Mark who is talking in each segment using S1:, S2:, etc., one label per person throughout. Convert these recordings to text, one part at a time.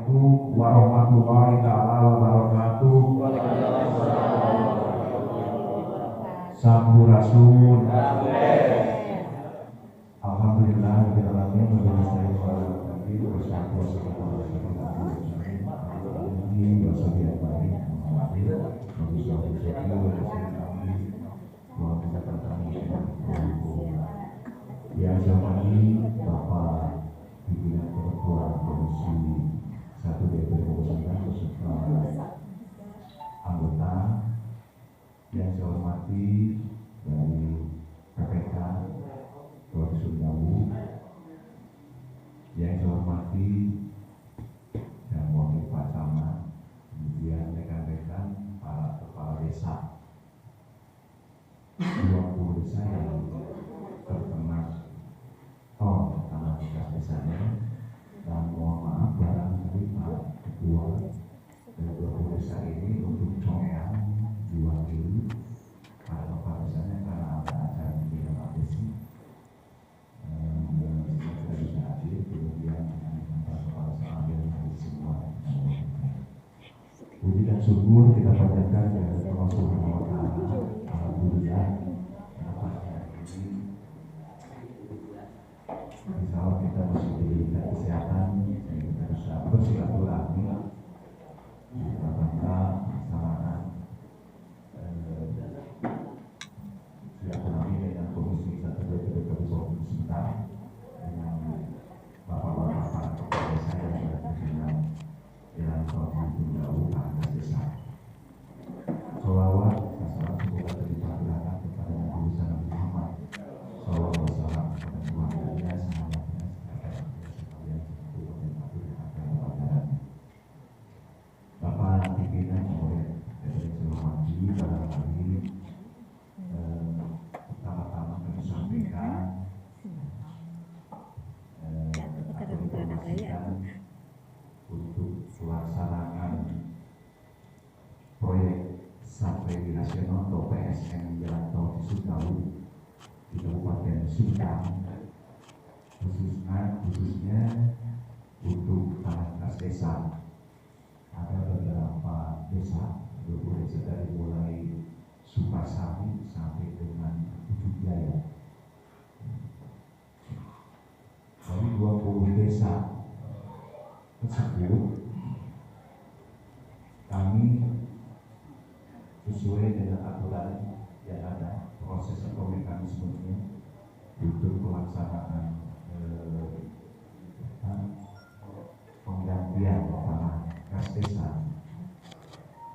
S1: Assalamualaikum warahmatullahi taala wabarakatuh. Sampurasun. Alhamdulillah rabbil alamin wa billahi yang saya hormati Bapak Pimpinan Ketua Komisi 1 DPR Pusat beserta anggota, yang saya hormati dari PPK Provinsi Sumbawa, yang saya hormati yang wakil Pak Camat, kemudian rekan-rekan para kepala desa 20 desa yang terkena tanah bekas desanya, dan mohon maaf barangkali Pak Ketua dari 20 desa ini untuk coyang diwakili para kepala desanya karena ada acara di dalam desa dan tidak bisa hadir, kemudian para kepala desa yang hadir semua. Puji dan syukur kita panjatkan kepada Allah Subhanahu wa Ta'ala. Alhamdulillah, insya Allah kita masih diberikan kesehatan sehingga kita bisa bersilaturahmi dalam rangka melaksanakan silaturahmi dengan Komisi 1 DPR Kabupaten Sintang dengan bapak-bapak para kepala desa yang sudah terkenal dalam Provinsi Sumbawa atas desa. Sholawat salam semoga terlimpahkan kepada Nabi besar Muhammad sallallahu alaihi wasallam, kepada keluarganya, sahabatnya, sekalian Bapak pimpinan oleh dari Selomati dalam hal ini pertama-tama kami sampaikan untuk pelaksanaan proyek strategi nasional atau PSN Jalan Tol Sumbawa di Kabupaten Sintang, khususnya untuk tanah kas desa. Ada beberapa desa, 20 desa dari mulai Sukasari sampai dengan Ujung Jaya. Dari 20 desa tersebut kami sesuai dengan aturan yang ada, proses atau mekanismenya untuk pelaksanaan penggantian tanah kas desa,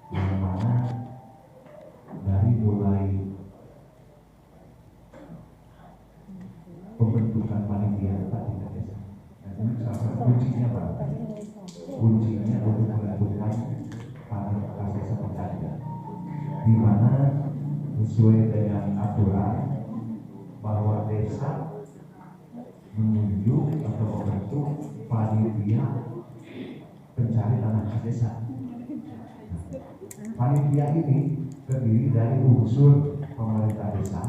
S1: yang mana dari mulai pembentukan panitia tingkat desa. Ini salah satu kuncinya Pak. Kuncinya untuk menentukan tanah kas desa penggantian, di mana sesuai dengan aturan bahwa desa menunjuk atau membentuk panitia pencari tanah kas desa. Panitia ini terdiri dari unsur pemerintah desa,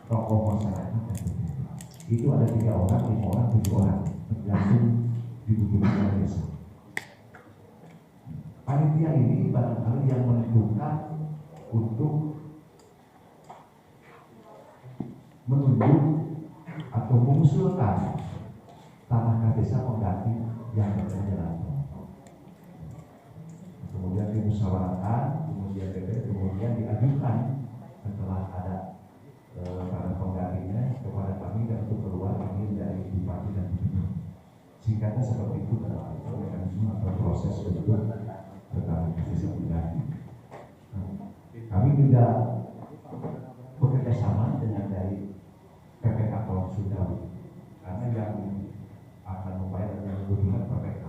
S1: tokoh masyarakat, dan pemerintah. Itu ada 3 orang, 5 orang, 7 orang, tergantung dibutuhkan oleh desa. Panitia ini barangkali yang menentukan untuk menunjuk atau mengusulkan tanah kas desa pengganti yang berjalan. Kemudian dimusyawarahkan, kemudian DPR, kemudian diajukan setelah ada para penggantinya kepada kami dan untuk keluar kami dari bupati dan gubernur. Singkatnya seperti itu dalam mekanisme atau proses untuk tanah kas desa pengganti. Kami juga bekerja sama dengan dari PPK Provinsi Sumbawa, karena yang akan membayar yang berhubungan PPK,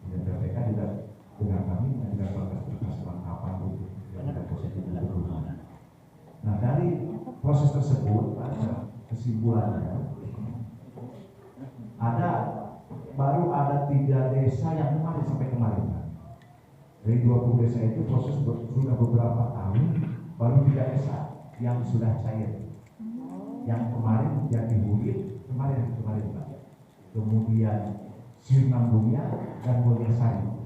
S1: dan PPK juga dengan kami juga berkas-berkas kelengkapan untuk yang proses berhubungan. Nah, dari proses tersebut kesimpulannya baru ada 3 desa yang kemarin sampai kemarin. Dari 20 desa itu proses sudah beberapa tahun, baru 3 desa yang sudah cair. Yang kemarin yang dibuat kemarin Pak. Kemudian Sirna Mulia dan Mulyasari.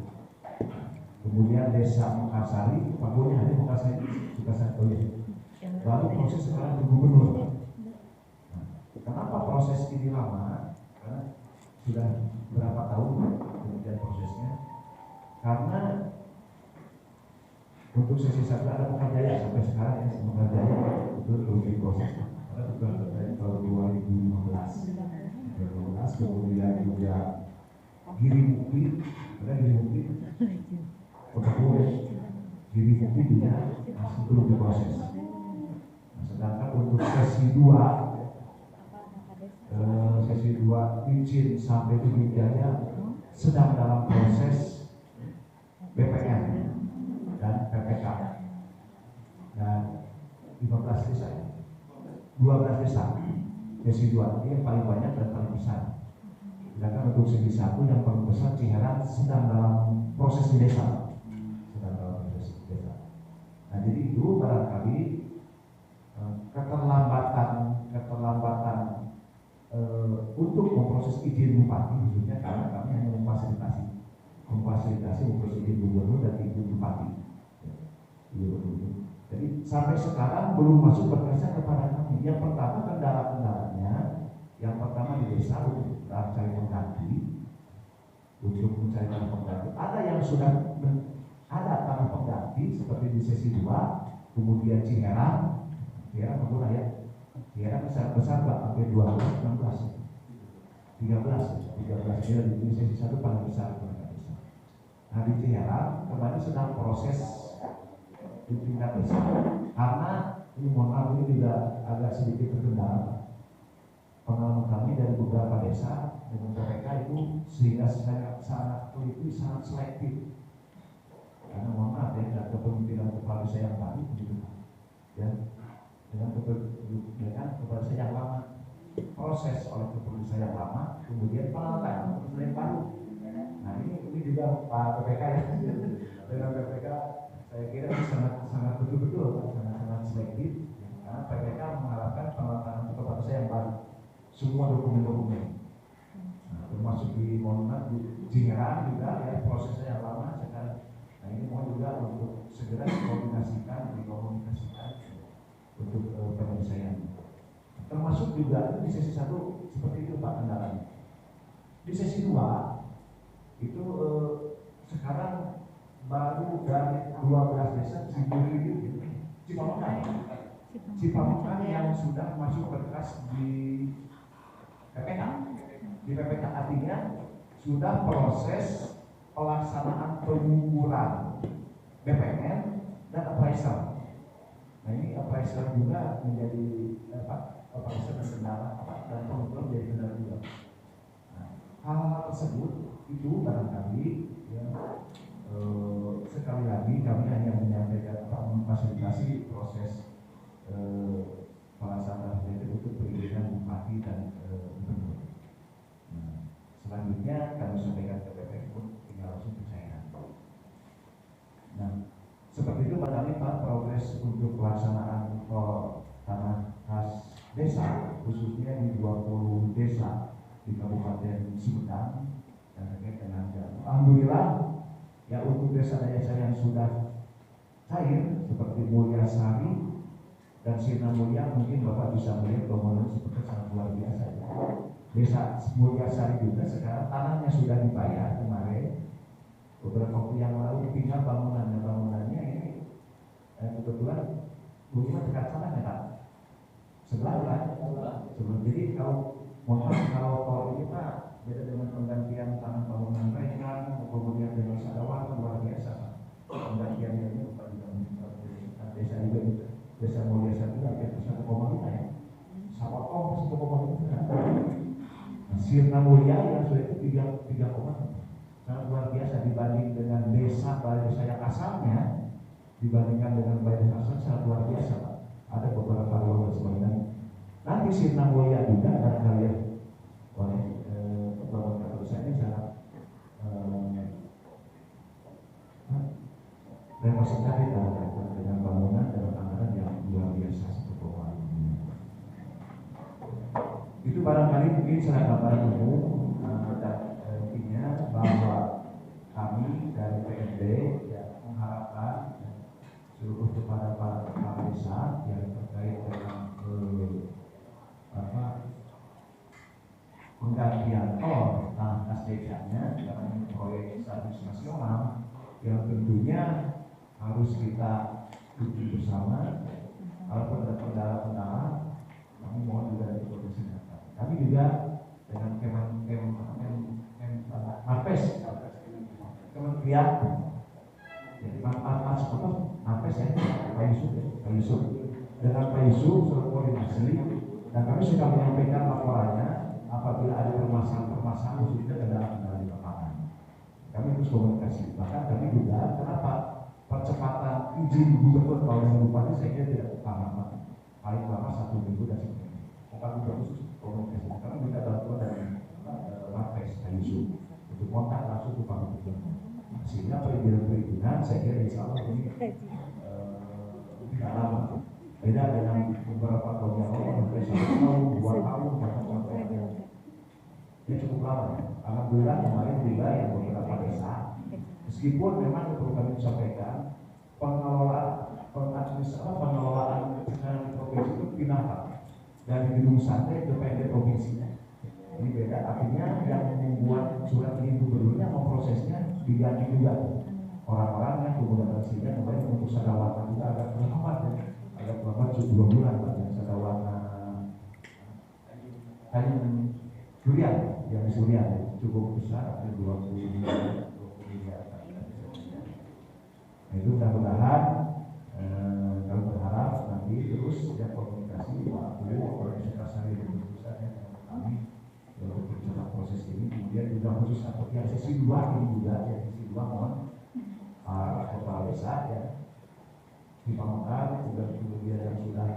S1: Kemudian desa Mekarsari, Pak Guru ada Mekarsari, oh ya. Lalu proses sekarang ke gubernur. Nah, kenapa proses ini lama? Karena sudah berapa tahun kemudian prosesnya. Karena untuk sesi satu ada Mekarjaya sampai sekarang ya, Mekarjaya itu belum diproses. Karena sudah dari tahun 2015, kemudian juga Giri Mukti, ada Giri Mukti, Giri Mukti juga masih belum diproses. Nah, sedangkan untuk sesi 2 izin sampai Pidijaya sedang dalam proses BPN dan PPK dan 15 desa, 12 desa. Sesi 2 ini yang paling banyak dan paling besar. Sedangkan untuk sesi 1 yang paling besar Ciherang sedang dalam proses di desa. Nah, jadi itu barangkali keterlambatan untuk memproses izin bupati, khususnya karena kami hanya memfasilitasi memproses izin gubernur dan izin bupati. Jadi sampai sekarang belum masuk berkasnya kepada kami. Yang pertama kendala-kendalanya, yang pertama di desa untuk mencari pengganti. Ada yang sudah ada tanah pengganti seperti di sesi 2, kemudian Ciherang betul ya. Ciherang besar hampir 13 dia di sesi 1 paling besar. Nah di Ciherang kemarin sedang proses di tingkat desa karena ini mohon maaf ini juga agak sedikit terkendala pengalaman kami dari beberapa desa dengan PPK itu sehingga sangat teliti, sangat selektif. Karena mohon maaf ya, kepemimpinan kepala desa yang baru begitu ya, dengan kepala desa yang lama proses oleh kepala desa yang lama, kemudian penelitian yang baru. Nah ini juga Pak PPK ya, dengan PPK saya kira ini sangat betul-betul sangat selektif karena PPK mengharapkan penelitian kepala desa yang baru, semua dokumen-dokumen. Nah, termasuk di Monumen di Ciherang juga ya prosesnya yang lama sekarang. Nah ini mohon juga untuk segera dikomunikasikan untuk penyelesaian. Termasuk juga di sesi 1 seperti itu Pak kendalanya. Di sesi 2 itu sekarang baru dari 12 desa Cipamukan yang sudah masuk berkas di PPK. Di PPK artinya sudah proses pelaksanaan pengukuran BPN dan appraisal. Nah ini appraisal juga menjadi appraisal dan kendala dan pengukuran menjadi kendala juga. Nah, hal-hal tersebut itu barangkali ya, sekali lagi kami hanya menyampaikan memfasilitasi proses pelaksanaan untuk perizinan bupati dan gubernur. Nah, selanjutnya kami sampaikan ke PPK pun tinggal langsung percaya. Nah, seperti itu barangkali Pak progres untuk pelaksanaan tanah khas desa khususnya di 20 desa di Kabupaten Sumedang dan terkait dengan alhamdulillah ya untuk desa-desa yang sudah cair seperti Mulyasari dan Sirna Mulia mungkin Bapak bisa melihat bangunan seperti sangat luar biasa ya. Desa Mulyasari juga sekarang tanahnya sudah dibayar kemarin beberapa waktu yang lalu, tinggal bangunannya ini kebetulan rumah dekat sana ya Pak, sebelah kan? Jadi kalau tol ini Pak beda dengan penggantian tanah bangunan mereka, kemudian dengan sadawan luar biasa Pak. Penggantiannya ini bukan desa juga gitu. Desa Mulyasari juga hampir 1,5 ya. Sawatong 1,5. Sirna Mulia yang sudah itu 3, sangat luar biasa dibanding dengan balai desa yang asalnya, dibandingkan dengan balai desa asal sangat luar biasa Pak. Ada beberapa ruang dan sebagainya. Nanti Sirna Mulia juga akan kalian oleh kepala desa ini sangat representatif dengan bangunan dan anggaran yang luar biasa seperti ini. Itu barangkali mungkin secara gambaran umum dan dari PND ya, mengharapkan seluruh kepada para kepala desa yang terkait dengan penggantian tol tanah desanya dalam proyek strategis nasional yang tentunya harus kita duduk bersama. Kalau ada kendala-kendala, kami mohon juga dari Kementerian Kesehatan. Kami juga dengan Mapes, Kementerian Mapes ya, Pak Yusuf, dengan Pak Yusuf sudah koordinasi dan kami sudah menyampaikan laporannya apabila ada permasalahan khususnya kendala-kendala di lapangan. Kami terus komunikasi. Bahkan kami juga kenapa percepatan izin gubernur tahun yang bupati saya kira tidak lama, paling lama 1 minggu dan sebagainya. Bukan khusus komunikasi. Kami minta bantuan dari Mapes Pak Yusuf untuk kontak langsung ke Pak Gubernur. Sehingga perizinan saya kira insya Allah ini tidak lama. Beda dengan beberapa tahun yang lalu, mungkin 1 tahun, 2 tahun, bahkan sampai ini cukup lama. Alhamdulillah kemarin juga yang beberapa desa, meskipun memang perlu kami sampaikan, pengelolaan secara provinsi itu pindah dari gedung santai ke PND provinsinya. Ini beda, artinya yang membuat surat ini gubernurnya memprosesnya diganti juga. Orang-orang yang menggunakan sehingga kemudian untuk sadawarna juga agak terlambat ya. Agak terlambat 2 bulan Pak yang sadawarna durian yang durian cukup besar, 20 miliar. Nah, itu mudah-mudahan kami berharap nanti terus ya komunikasi Pak Guru oleh Sekretari Pusat dengan kami untuk berjalan proses ini. Kemudian juga khusus untuk yang sesi 2 ini juga ya sesi 2 mohon kepala desa ya dipahamkan kemudian yang sudah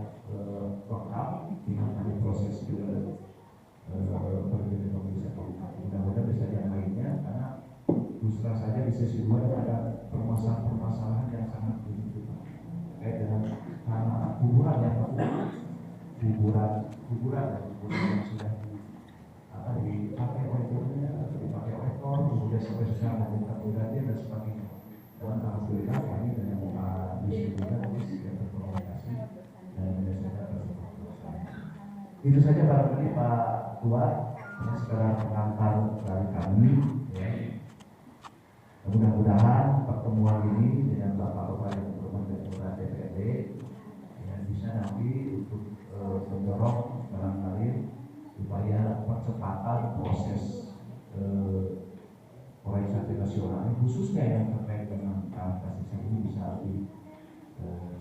S1: lengkap dengan proses juga berbeda komisi. Mudah-mudahan bisa yang lainnya karena terus terang saja di sesi 2 ada permasalahan yang sangat begitu terkait dengan kuburan yang yang sudah dipakai oleh dulunya atau dipakai oleh tol kemudian sampai sekarang ada penggantian dan sebagainya. Dan alhamdulillah kami dengan distributor yang berkomunikasi dan itu saja barangkali Pak Tua ini sekedar pengantar dari kami ya. Mudah-mudahan pertemuan ini dengan Bapak-Bapak yang berkepentingan DPRD ya, bisa nanti untuk mendorong barangkali supaya percepatan proses proyek strategis nasional khususnya yang terkait dengan kasus ini bisa lebih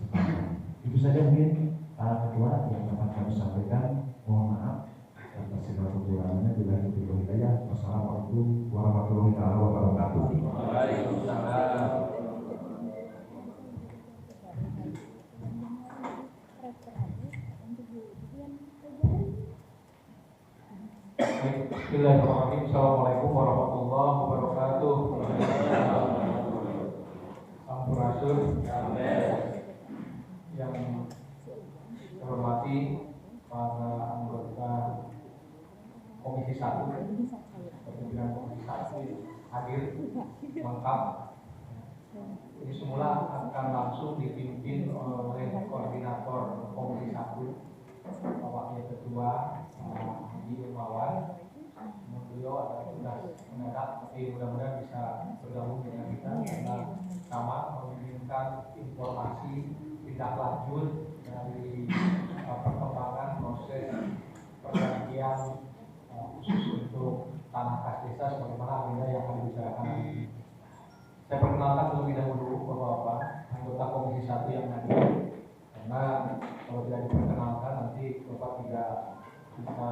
S1: cepat. Itu saja mungkin Pak Ketua yang dapat kami sampaikan. Mohon maaf atas segala kekurangannya. Bila itu hidayah. Wassalamualaikum warahmatullahi wabarakatuh. Waalaikumsalam.
S2: Bismillahirrahmanirrahim. Assalamualaikum warahmatullahi wabarakatuh. Sampurasun. Yang saya hormati para anggota Komisi 1, pimpinan Komisi 1 hadir lengkap. Ini semula akan langsung dipimpin oleh koordinator Komisi 1, Bapak Ketua Haji Ilmawan. Beliau adalah tugas mendadak, tapi mudah-mudahan bisa bergabung dengan kita karena sama mengirimkan informasi tindak lanjut dari perkembangan proses pergantian khusus untuk tanah kas desa sebagaimana agenda yang akan dibicarakan nanti. Saya perkenalkan terlebih dahulu Bapak-Bapak anggota Komisi 1 yang hadir, karena kalau tidak diperkenalkan nanti Bapak tidak bisa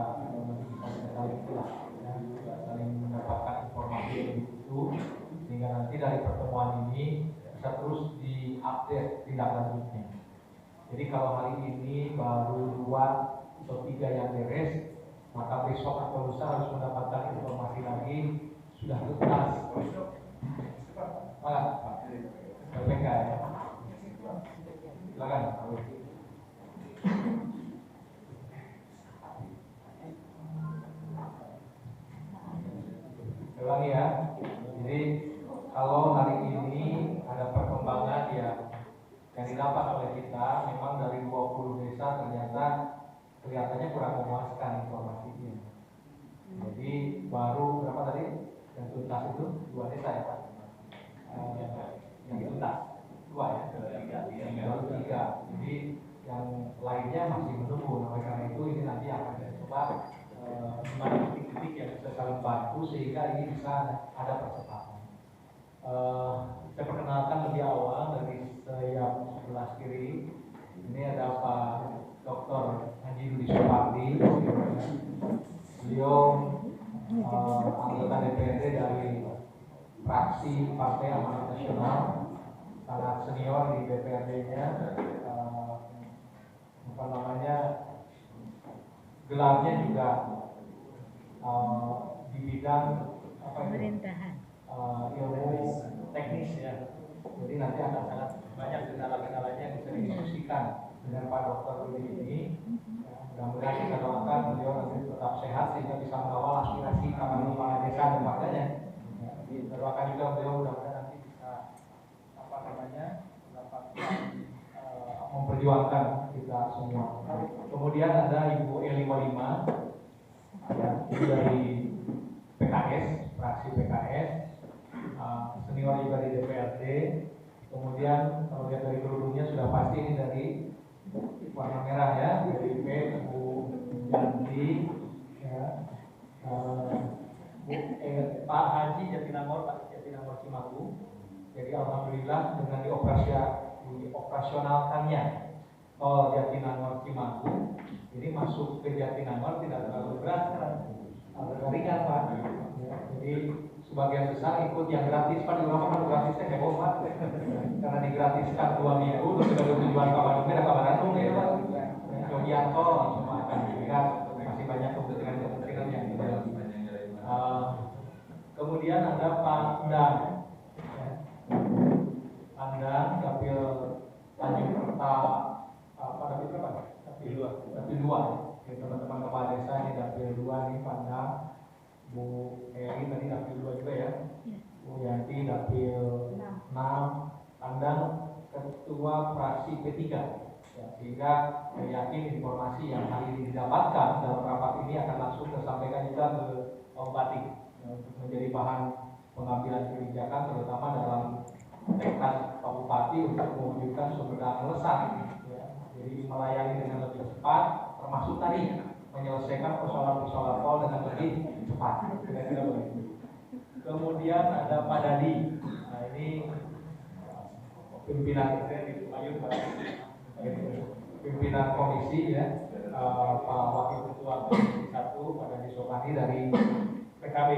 S2: saling mendapatkan informasi yang dibutuh, sehingga nanti dari pertemuan ini bisa terus diupdate tindak lanjutnya. Jadi kalau hari ini baru 2 atau 3 yang beres, maka besok atau lusa harus mendapatkan informasi lagi sudah tuntas. Pak LPK ya. Silakan. Ulangi ya. Jadi kalau hari ini ada perkembangan yang didapat oleh kita, memang dari 20 desa ternyata kelihatannya kurang memuaskan informasinya. Jadi baru berapa tadi yang tuntas itu 2 desa ya Pak? Yang tuntas 2 ya? Baru 3. Jadi yang lainnya masih menunggu. Oleh karena itu ini nanti akan kita coba gimana titik-titik yang bisa saling bantu sehingga ini bisa ada percepatan. Saya perkenalkan lebih awal dari saya sebelah kiri. Ini ada Pak Dr. Haji Rudi Supardi. Beliau anggota DPRD dari fraksi Partai Amanat Nasional, sangat senior di DPRD-nya. Gelarnya juga di bidang pemerintahan, ilmu teknis ya. Jadi nanti akan sangat banyak kendala-kendalanya yang bisa didiskusikan dengan Pak Dr. Rudi ini. Mudah-mudahan kita doakan beliau nanti tetap sehat sehingga bisa mengawal aspirasi kepala desa dan warganya. Kita doakan juga beliau mudah-mudahan nanti bisa dapat memperjuangkan kita semua. Kemudian ada Ibu Eli Walima, dari PKS, fraksi PKS, senior juga di DPRD. Kemudian kalau lihat dari kerudungnya sudah pasti ini dari warna merah ya, dari Bu Janti, ya, Pak Haji Jatinangor, Pak Jatinangor Cimaku. Jadi alhamdulillah dengan dioperasionalkannya tol Jatinangor Cimaku, ini masuk ke Jatinangor tidak terlalu berat, agak ringan Pak. Ya, jadi sebagian besar ikut yang gratis Pak, di rumah kan gratisnya heboh Pak, karena digratiskan 2 minggu terus sudah tujuan kawan ini ada kawan Bandung ya Pak. Yogianto cuma akan dilihat, masih banyak kemungkinan yang tidak. Kemudian ada Pak Endang, Andang dapil Tanjung Kerta, dapil berapa? Dapil 2. Teman-teman kepala desa ini dapil 2 nih, Pandang. Bu Eri tadi dapil 2 juga ya. Bu Yanti dapil 6. Pandang ketua fraksi P3. Ya, sehingga saya yakin informasi yang hari ini didapatkan dalam rapat ini akan langsung disampaikan juga ke Bupati untuk menjadi bahan pengambilan kebijakan, terutama dalam tekad Pak Bupati untuk mewujudkan sumber daya melesat, ya. Jadi melayani dengan lebih cepat, termasuk tadi menyelesaikan persoalan-persoalan tol dengan lebih cepat. Kira-kira begitu. Kemudian ada Pak Dadi. Nah ini pimpinan pimpinan komisi ya, Pak Wakil Ketua Komisi 1 Pak Dadi Sokani dari PKB,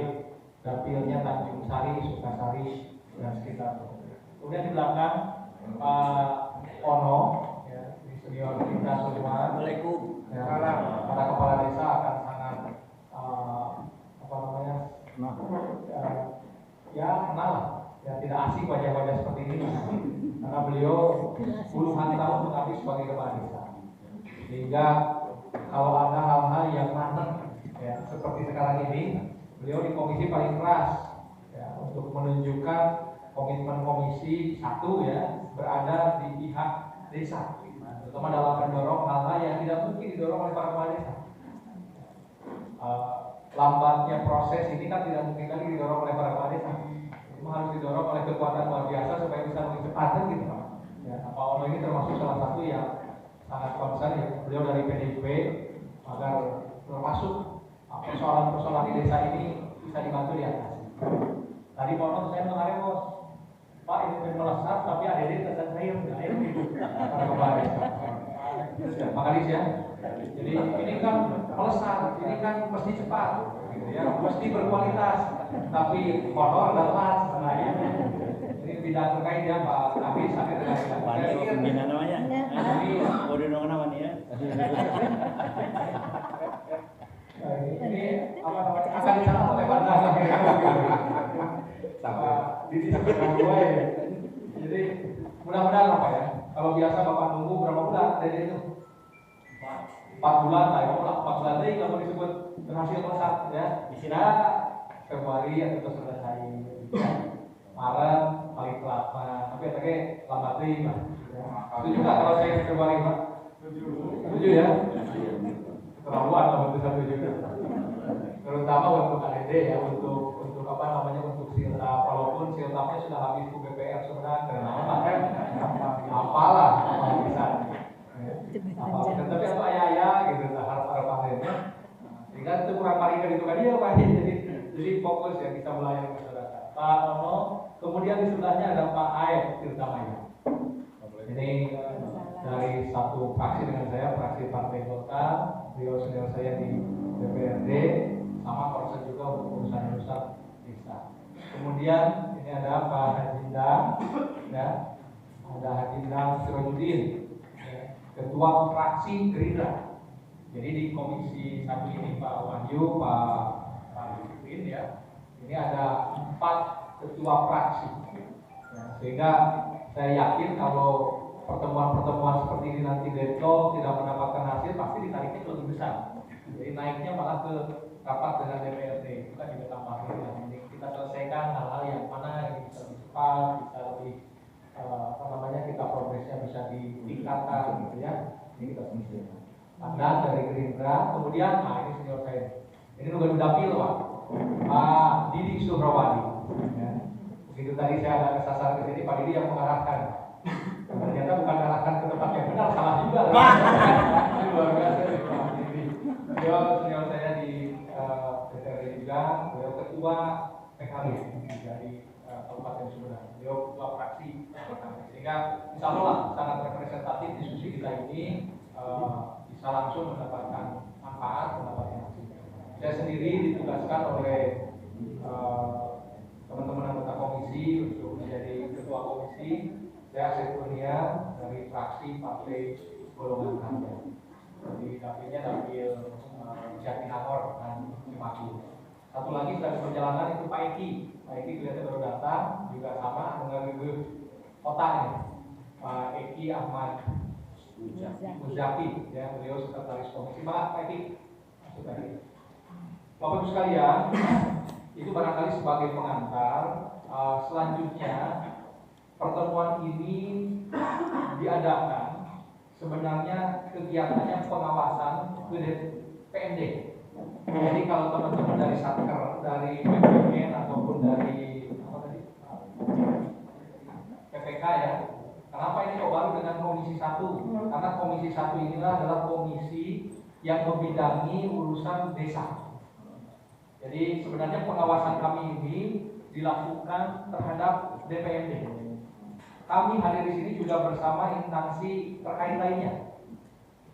S2: dapilnya Tanjung Sari, Sukasari dan sekitar. Kemudian di belakang Pak Ono, ya, ini senior kita semua. Assalamualaikum. Ya, para kepala desa akan sangat ya kenal, ya tidak asing wajah-wajah seperti ini, karena beliau puluhan tahun mengabdi sebagai kepala desa. Sehingga kalau ada hal-hal yang maneng, ya, seperti sekarang ini, beliau di komisi paling keras, ya, untuk menunjukkan komitmen komisi 1 ya berada di pihak desa, terutama dalam mendorong hal-hal yang tidak mungkin didorong oleh para kepala desa. Lambatnya proses ini kan tidak mungkin lagi didorong oleh para kepala desa, cuma harus didorong oleh kekuatan luar biasa supaya bisa lebih cepat gitu. Ya, Pak Ono ini termasuk salah satu yang sangat concern ya, beliau dari PDIP agar termasuk persoalan-persoalan di desa ini bisa dibantu di atas. Tadi Pak Ono saya kemarin bos, Pak ini pengen melesat tapi ada di tetes air gitu. Para kepala desa. Pak Kadis ya. Jadi ini kan melesat, ini kan mesti cepat, gitu ya, mesti berkualitas, tapi kotor dan lemas. Nah ini tidak terkait ya Pak Kadis, tapi terkait.
S3: Pembina namanya. Udah nongol nama nih ya.
S2: Ini apa namanya? Akan dicatat oleh Pak Kadis. Di sini dua ya. Jadi mudah-mudahan apa ya? Kalau biasa Bapak nunggu berapa bulan dari itu? 4 bulan, ayo 4 bulan lagi kalau disebut berhasil melesat ya. Bisa Februari atau selesai. Maret paling telat, tapi tadi lambat deh Pak. Setuju nggak kalau saya Februari Pak? Setuju ya? Keterlaluan kalau itu setuju. Terutama untuk KDD ya, untuk apa namanya, untuk siltap, walaupun siltapnya sudah habis ke BPR sebenarnya, kenapa kan? Apalah, apa bisa. Tapi apa ya gitu, harap akhirnya. Sehingga itu kurang paling itu kan dia Pak. Jadi fokus ya, bisa melayani masyarakat. Pak Ono, kemudian di sebelahnya ada Pak Aep Tirtamaya. Ini dari satu fraksi dengan saya, fraksi Partai Golkar, beliau senior saya di DPRD, sama proses juga untuk urusan-urusan desa. Kemudian ini ada Pak Hajindang, ya, ada Hajindang Sirojudin, ya, ketua fraksi Gerindra. Jadi di komisi 1 ini Pak Wahyu, Pak Yudin, ya, ini ada 4 ketua fraksi, ya, sehingga saya yakin kalau pertemuan-pertemuan seperti ini nanti Deadlock tidak mendapatkan hasil, pasti ditariknya lebih besar. Jadi naiknya malah ke rapat dengan DPRD, itu kan juga tambahin. Jadi kita selesaikan hal-hal yang mana yang bisa lebih cepat, bisa lebih kita progresnya bisa ditingkatkan gitu ya. Ini kita selesaikan. Anda dari Gerindra, kemudian ini senior saya. Ini juga dapil Pak Didi Suhrawadi. Ya. Begitu tadi saya ada kesasar ke sini, Pak Didi yang mengarahkan. Ternyata bukan mengarahkan ke tempat yang benar, salah juga. Ini luar biasa nih Pak Didi. Beliau senior saya di DPRD juga, beliau ketua PKB dari Kabupaten Sumedang. Beliau ketua fraksi, sehingga insya Allah sangat representatif diskusi kita ini bisa langsung mendapatkan manfaat, mendapatkan hasil. Saya sendiri ditugaskan oleh teman-teman anggota komisi untuk menjadi ketua komisi. Saya Sekurnia dari fraksi Partai Golongan Karya. Jadi dapilnya dapil Jatinangor dan Cimahi. Satu lagi sedang perjalanan itu Pak Eki. Pak Eki kelihatan baru datang, juga sama mengambil kota ini. Pak Eki Ahmad Muzaki, ya, beliau sekretaris komisi. Pak Eki, masuk tadi. Bapak Ibu sekalian, itu barangkali sebagai pengantar. Selanjutnya pertemuan ini diadakan sebenarnya kegiatannya pengawasan ke PMD. Jadi kalau teman-teman dari Satker, dari BPN ataupun dari PPK ya, kenapa ini kok baru dengan komisi 1? Karena komisi 1 inilah adalah komisi yang membidangi urusan desa. Jadi sebenarnya pengawasan kami ini dilakukan terhadap DPMD. Kami hadir di sini juga bersama instansi terkait lainnya.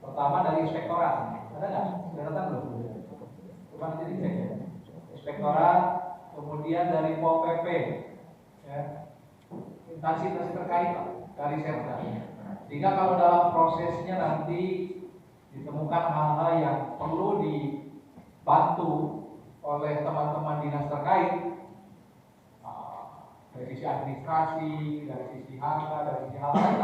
S2: Pertama dari inspektorat, ada nggak? Sudah datang belum? Coba nanti dicek ya. Inspektorat, kemudian dari Pol PP, ya. Instansi terkait dari Serda. Sehingga kalau dalam prosesnya nanti ditemukan hal-hal yang perlu dibantu oleh teman-teman dinas terkait, dari sisi administrasi, dari sisi harga, dari sisi hal lain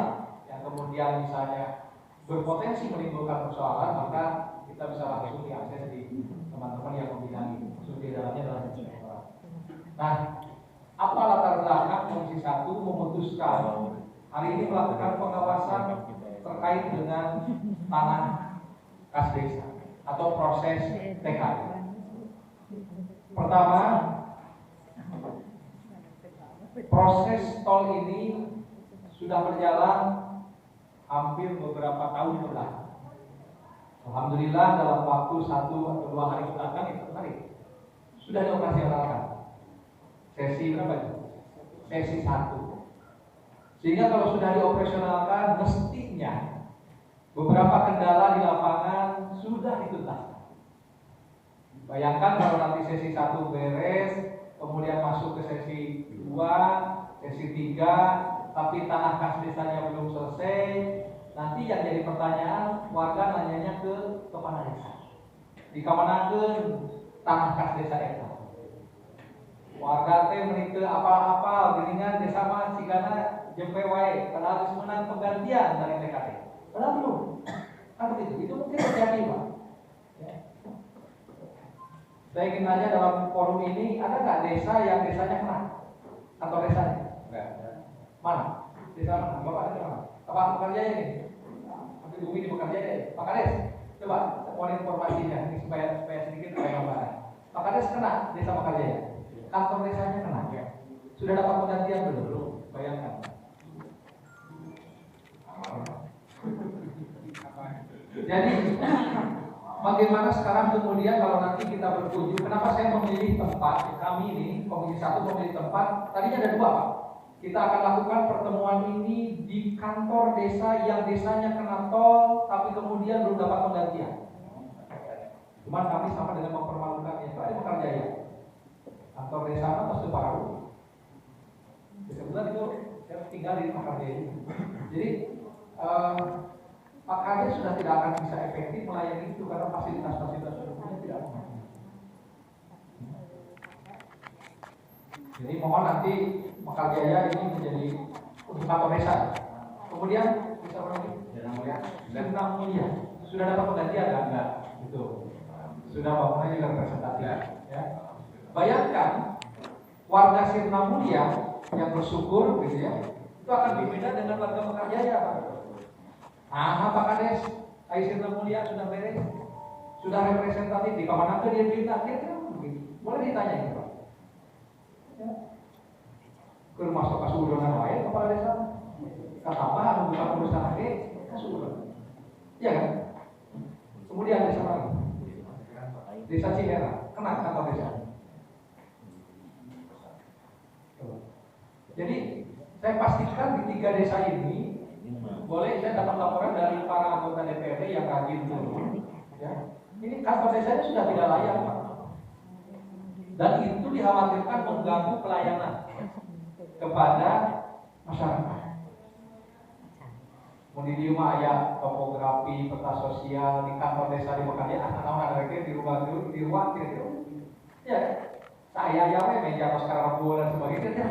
S2: yang kemudian misalnya berpotensi menimbulkan persoalan, maka kita bisa langsung diakses di teman-teman yang membidangi. Maksud di dalamnya adalah inspektorat. Nah, apa latar belakang komisi 1 memutuskan hari ini melakukan pengawasan terkait dengan tanah kas desa atau proses TKD? Pertama, proses tol ini sudah berjalan hampir beberapa tahun ke belakang. Alhamdulillah dalam waktu 1 atau 2 hari ke belakang itu sudah dioperasionalkan. Sesi berapa itu? Sesi 1. Sehingga kalau sudah dioperasionalkan, mestinya beberapa kendala di lapangan sudah dituntaskan. Bayangkan kalau nanti sesi 1 beres, kemudian masuk ke sesi 2, sesi 3, tapi tanah kas desanya belum selesai. Nanti yang jadi pertanyaan, warga nanyanya ke kepala desa. Di kamanakeun tanah kas desa eta. Warga teh meuni teu apa-apa, geuningan desa mah cigana jempe wae, padahal geus meunang penggantian dari TKD. Padahal belum. Kan begitu. Itu mungkin terjadi, Pak. Ya. Saya ingin nanya dalam forum ini, ada nggak desa yang desanya kena kantor desanya? Enggak. Mana? Desa mana? Bapak ada mana? Apa pekerjanya ini? Tapi bumi di pekerjanya. Pak Kades, coba mohon informasinya ini supaya sedikit gambaran. Pak Kades kena desa pekerjanya. Kantor desanya kena. Sudah dapat penggantian belum? Bayangkan. Jadi bagaimana sekarang kemudian kalau nanti kita berkunjung, kenapa saya memilih tempat, kami ini Komisi 1 memilih tempat, tadinya ada 2 Pak. Kita akan lakukan pertemuan ini di kantor desa yang desanya kena tol, tapi kemudian belum dapat penggantian. Cuman kami sama dengan mempermalukannya, itu ada Mekarjaya. Kantor desa apa Testu Baru. Kebetulan itu saya tinggal di Mekarjaya. Jadi Pak Kades sudah tidak akan bisa efektif melayani itu karena fasilitas-fasilitas pendukungnya tidak memenuhi. Jadi mohon nanti Mekarjaya ini menjadi untuk kantor desa. Kemudian bisa lagi Sirna Mulia. Sudah dapat penggantian kan? Enggak. Itu. Sudah bangunannya juga representatif. Ya. Bayangkan warga Sirna Mulia yang bersyukur gitu ya, itu akan berbeda dengan warga Mekarjaya Pak. Pak Kades, Sirna Mulia sudah beres, sudah representatif di kemana ke dia pindah, kira-kira begitu. Boleh ditanya ini Pak. Ya. Ke rumah sok kasudonan wae kepala desa. Kata apa bukan urusan lagi, kasudonan. Iya kan? Kemudian desa lagi. Desa Cihera, kena kantor desa. Jadi saya pastikan di 3 desa ini boleh saya dapat laporan dari para anggota DPRD yang rajin dulu. Ya. Ini kantor desanya sudah tidak layak Pak. Dan itu dikhawatirkan mengganggu pelayanan kepada masyarakat. Kemudian di rumah ayah topografi, peta sosial di kantor desa di Mekarjaya, anak-anak di rumah kira-kira. Ya, saya meja sekarang dan sebagainya.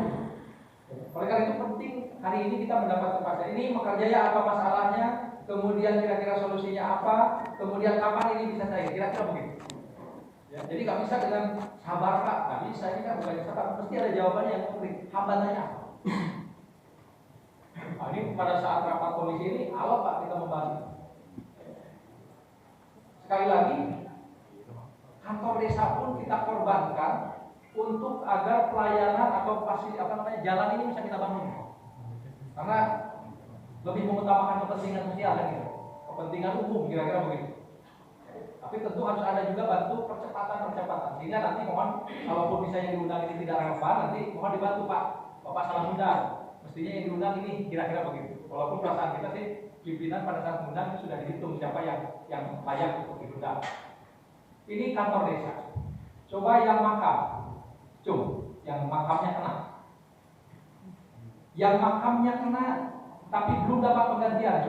S2: Oleh karena itu penting hari ini kita mendapat kepastian. Ini Mekarjaya apa masalahnya, kemudian kira-kira solusinya apa, kemudian kapan ini bisa cair, kira-kira begitu. Ya, jadi nggak bisa dengan sabar Pak, nggak bisa, ini kan bukan sabar, mesti ada jawabannya yang konkret. Hambatannya apa? Nah, ini pada saat rapat komisi ini, Allah Pak kita membahas. Sekali lagi, kantor desa pun kita korbankan untuk agar pelayanan atau jalan ini bisa kita bangun. Karena lebih mengutamakan kepentingan sosial kan gitu. Kepentingan umum kira-kira begitu. Tapi tentu harus ada juga bantu percepatan. Sehingga nanti mohon kalaupun misalnya diundang ini tidak relevan, nanti mohon dibantu Pak. Bapak salah undang. Mestinya yang diundang ini kira-kira begitu. Walaupun perasaan kita sih pimpinan pada saat mengundang itu sudah dihitung siapa yang layak untuk diundang. Ini kantor desa. Coba yang makam. Yang makamnya kena. Yang makamnya kena tapi belum dapat penggantian,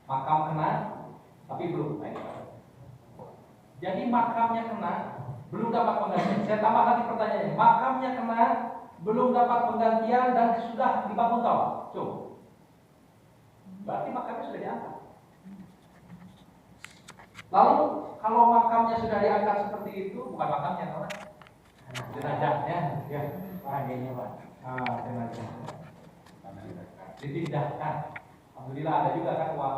S2: Makam kena tapi belum. Jadi makamnya kena, belum dapat penggantian. Saya tambah lagi pertanyaannya. Makamnya kena, belum dapat penggantian dan sudah dibangun tol. Berarti makamnya sudah diangkat. Lalu kalau makamnya sudah diangkat seperti itu, bukan makamnya, orang jenazahnya, ya, bahagianya Pak. Jenazah dipindahkan. Alhamdulillah ada juga kan uang,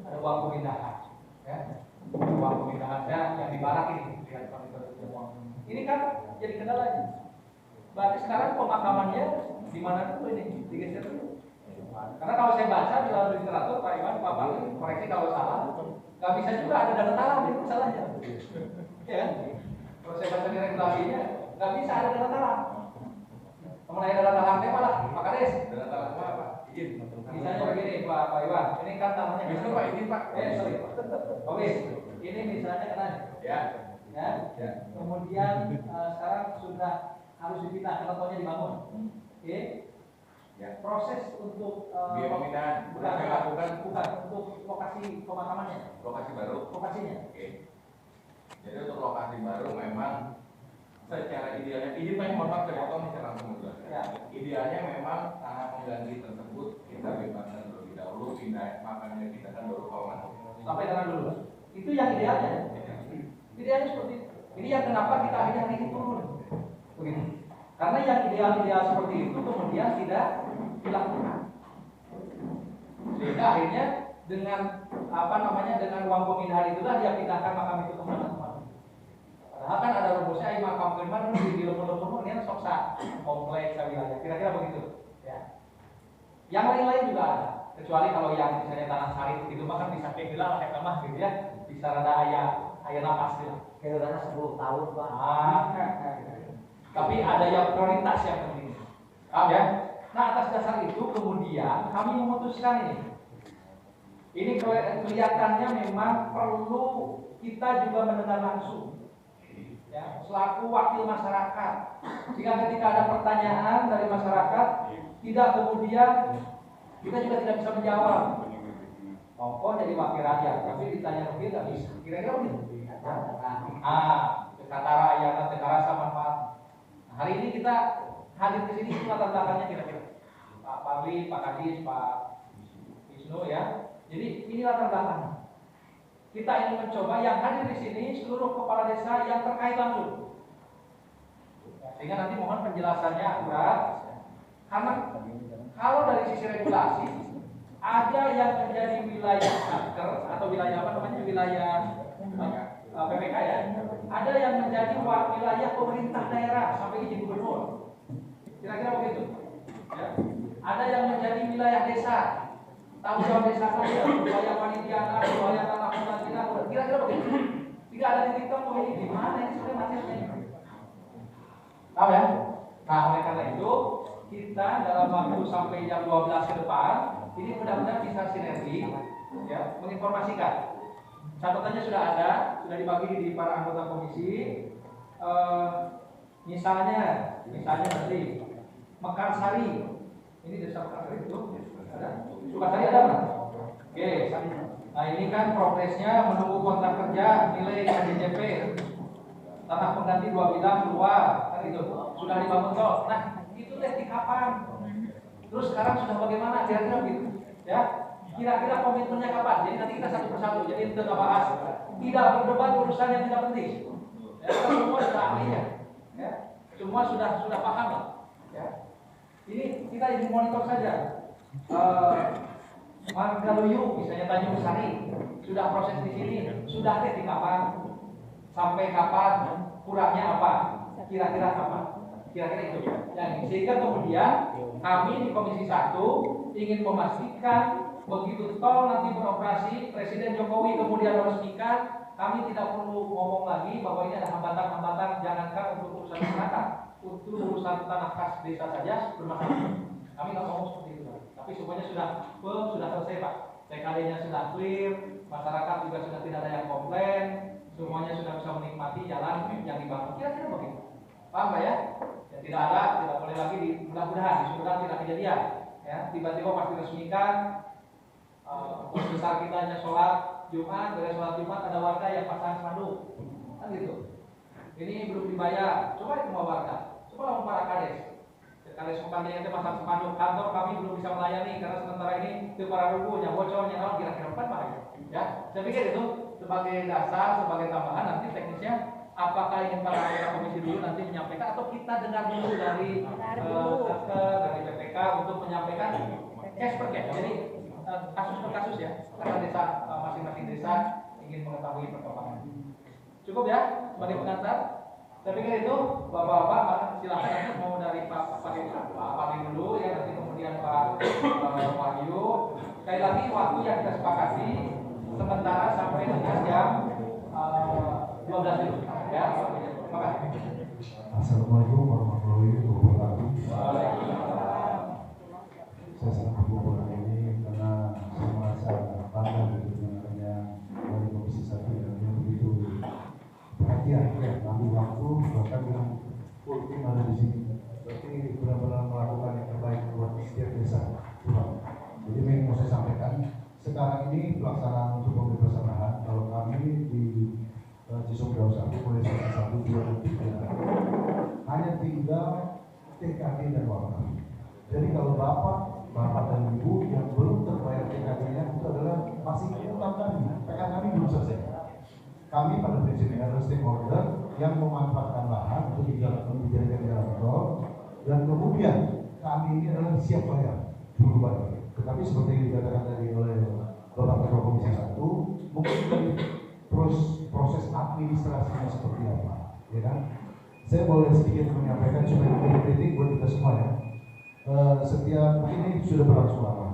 S2: ada uang pemindahan, ya, uang pemindahannya yang dibarak ini. Ini kan jadi kendalanya. Berarti sekarang pemakamannya di mana dulu ini digeser dulu. Karena kalau saya baca di dalam literatur Pak Iwan, Bapak koreksi kalau salah, nggak bisa juga ada dana talang itu salahnya. Ya, kalau saya baca di regulasinya nggak bisa ada dana talang. Mengenai dana talangnya malah Pak Kades. Dana talang apa? Izin. Misalnya begini Pak Iwan, ini kan tanahnya. Bisa Pak izin Pak. Sorry. Oke, ini misalnya kena. Ya. Kemudian sekarang sudah harus dipindah, contohnya dibangun. Oke. Ya. Proses untuk biaya pemindahan bukan untuk lokasi pemakamannya. Lokasi baru. Lokasinya. Oke. Jadi untuk lokasi baru memang secara idealnya, izin Pak, mohon maaf saya potong secara langsung juga. Ya. Idealnya memang tanah pengganti tersebut kita bebaskan terlebih dahulu, pindah makamnya pindahkan baru kawan. Sampai tanah dulu. Itu yang idealnya. Idealnya seperti itu. Ini yang kenapa kita akhirnya hari ini turun. Begitu. Karena yang ideal-ideal seperti itu kemudian tidak dilakukan. Sehingga akhirnya dengan dengan uang pemindahan itulah dia pindahkan makam itu kemana-mana. Padahal kan ada rumusnya makam firman di lemur-lemur ini soksa kompleks wilayah. Kira-kira begitu. Ya. Yang lain-lain juga ada. Kecuali kalau yang misalnya tanah sari itu mah kan bisa kehilang kayak mah gitu ya. Bisa rada aya napas gitu.
S4: Kayaknya 10 tahun, Pak.
S2: Tapi ada yang prioritas yang penting. Paham ya? Nah, atas dasar itu kemudian kami memutuskan ini. Ini kelihatannya memang perlu kita juga mendengar langsung. Ya, selaku wakil masyarakat. Jika ketika ada pertanyaan dari masyarakat, tidak kemudian kita juga tidak bisa menjawab. Pokok jadi wakil rakyat, tapi ditanya lebih nggak bisa. Kira-kira begitu. Tekatara ayana tekara sama Pak. Hari ini kita hadir ke sini latar belakangnya kira-kira. Pak Parli, Pak Kadis, Pak Wisnu ya. Jadi ini latar belakangnya. Kita ingin mencoba yang hadir di sini seluruh kepala desa yang terkait langsung. Sehingga nanti mohon penjelasannya akurat. Karena kalau dari sisi regulasi ada yang menjadi wilayah satker atau wilayah wilayah PPK ya. Ada yang menjadi wilayah pemerintah daerah sampai izin gubernur. Kira-kira begitu. Ya. Ada yang menjadi wilayah desa. Tanggung jawab desa saja, wilayah panitia, wilayah tanah pembangunan, kira-kira begitu. Tidak ada titik temu ini di mana ini sebenarnya materinya. Tahu ya? Nah, oleh karena itu kita dalam waktu sampai jam 12 ke depan ini mudah-mudahan bisa sinergi ya, menginformasikan. Catatannya sudah ada, sudah dibagi di para anggota komisi. Misalnya nanti Mekarsari, ini desa Mekarsari itu ada. Sukasari ada nggak? Oke. Nah ini kan progresnya menunggu kontrak kerja nilai KJJP tanah pengganti 2 bidang keluar kan itu sudah dibangun tol. Nah itu di kapan? Terus sekarang sudah bagaimana? Kira-kira gitu ya. Kira-kira komitmennya kapan? Jadi nanti kita satu persatu. Jadi kita bahas. Tidak berdebat urusan yang tidak penting. Ya, semua sudah ahlinya. Ya, semua sudah paham lah. Ya. Ini kita ingin monitor saja. Margaluyu misalnya Tanjung Sari sudah proses di sini, sudah di kapan, sampai kapan, kurangnya apa, kira-kira apa, kira-kira itu. Ya, sehingga kemudian kami di Komisi 1 ingin memastikan begitu tol nanti beroperasi, Presiden Jokowi kemudian meresmikan, kami tidak perlu ngomong lagi bahwa ini ada hambatan-hambatan, jangankan untuk urusan masyarakat, untuk urusan tanah kas desa saja bermasalah. Kami nggak ngomong seperti itu, tapi semuanya sudah selesai Pak. TKD-nya sudah clear, masyarakat juga sudah tidak ada yang komplain, semuanya sudah bisa menikmati jalan yang dibangun. Kira-kira begitu, paham Pak ya? Ya tidak boleh lagi mudah-mudahan disuruhkan tidak kejadian. Ya, tiba-tiba pas diresmikan, bos besar kita hanya sholat Jumat, dari sholat Jumat ada warga yang pasang spanduk, kan gitu. Ini belum dibayar, coba itu mau warga, coba langsung para kades. Kades Mekandanya itu pasang spanduk, kantor kami belum bisa melayani karena sementara ini itu para rukunya bocornya, kalau kira-kira apa ya? Ya, saya pikir itu sebagai dasar, sebagai tambahan nanti teknisnya. Apakah ingin para anggota komisi dulu nanti menyampaikan atau kita dengar dulu dari dari PPK untuk menyampaikan case per case, jadi kasus per kasus ya, karena desa masing-masing desa ingin mengetahui perkembangan. Cukup ya sebagai pengantar. Saya pikir itu bapak-bapak silakan nanti mau dari Pak Parli dulu ya, nanti kemudian Pak Wahyu. Sekali lagi waktu yang kita sepakati sementara sampai dengan jam 12 dulu ya. Terima kasih.
S5: Assalamualaikum warahmatullahi wabarakatuh. Saya sangat berhubungan ini karena saya merasa bangga dengan dari Komisi 1 yang begitu perhatian ya, ambil waktu bahkan dengan full tim ada di sini. Berarti benar-benar melakukan yang terbaik buat setiap desa. Jadi ini mau saya sampaikan. Sekarang ini pelaksanaan untuk pembebasan lahan kalau kami di Cisumdawu 1 mulai 1 2 3 hanya tinggal TKD dan wakaf. Jadi kalau bapak dan ibu yang belum terbayar TKD-nya itu adalah masih utang kami, PK kami belum selesai. Kami pada prinsipnya adalah stakeholder yang memanfaatkan lahan untuk dijadikan jalan tol dan kemudian kami ini adalah siap bayar dulu bayar. Tetapi seperti dikatakan tadi oleh Bapak Ketua Komisi 1, mungkin terus proses administrasinya seperti apa, ya kan? Saya boleh sedikit menyampaikan supaya menjadi kritik buat kita semua ya. Setiap ini sudah berlangsung lama.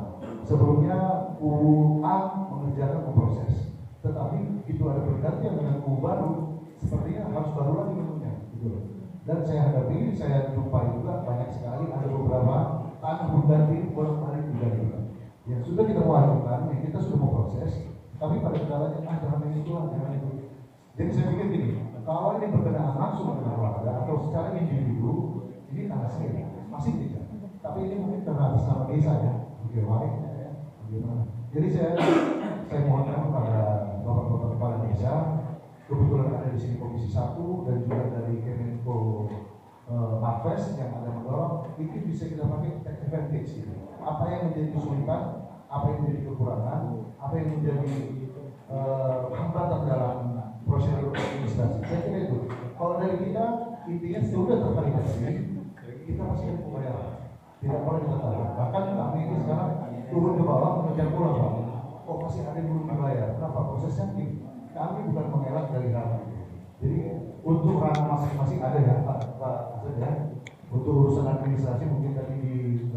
S5: Sebelumnya UA mengerjakan memproses, tetapi itu ada pergantian dengan UU baru, sepertinya harus baru lagi menunya, gitu. Dan saya hadapi, saya jumpai juga banyak sekali ada beberapa tanah pengganti bolak-balik diganti. Yang sudah kita wajarkan, yang kita sudah memproses, tapi pada kendalanya jangan itu, jangan itu. Jadi saya pikir gini, kalau ini berkenaan langsung dengan warga atau secara individu, ini tanah saya masih tidak. Tapi ini mungkin karena atas nama desa ya, oke, baik ya, gimana? Jadi saya mohonkan kepada bapak-bapak kepala desa, kebetulan ada di sini Komisi 1 dan juga dari Kemenko Afes yang ada mendorong, itu bisa kita pakai take advantage gitu. Apa yang menjadi kesulitan, apa yang menjadi kekurangan, apa yang menjadi hambatan dalam prosedur administrasi. Saya kira itu. Kalau dari kita intinya sudah tervalidasi, kita masih ada pembayaran. Tidak boleh kita tahu. Bahkan kami ini sekarang turun ke bawah mengejar pulang Pak. Kok masih ada yang belum dibayar? Kenapa? Prosesnya kami bukan mengelak dari hal itu. Jadi untuk ranah masing-masing ada ya Pak ya. Untuk urusan administrasi mungkin tadi di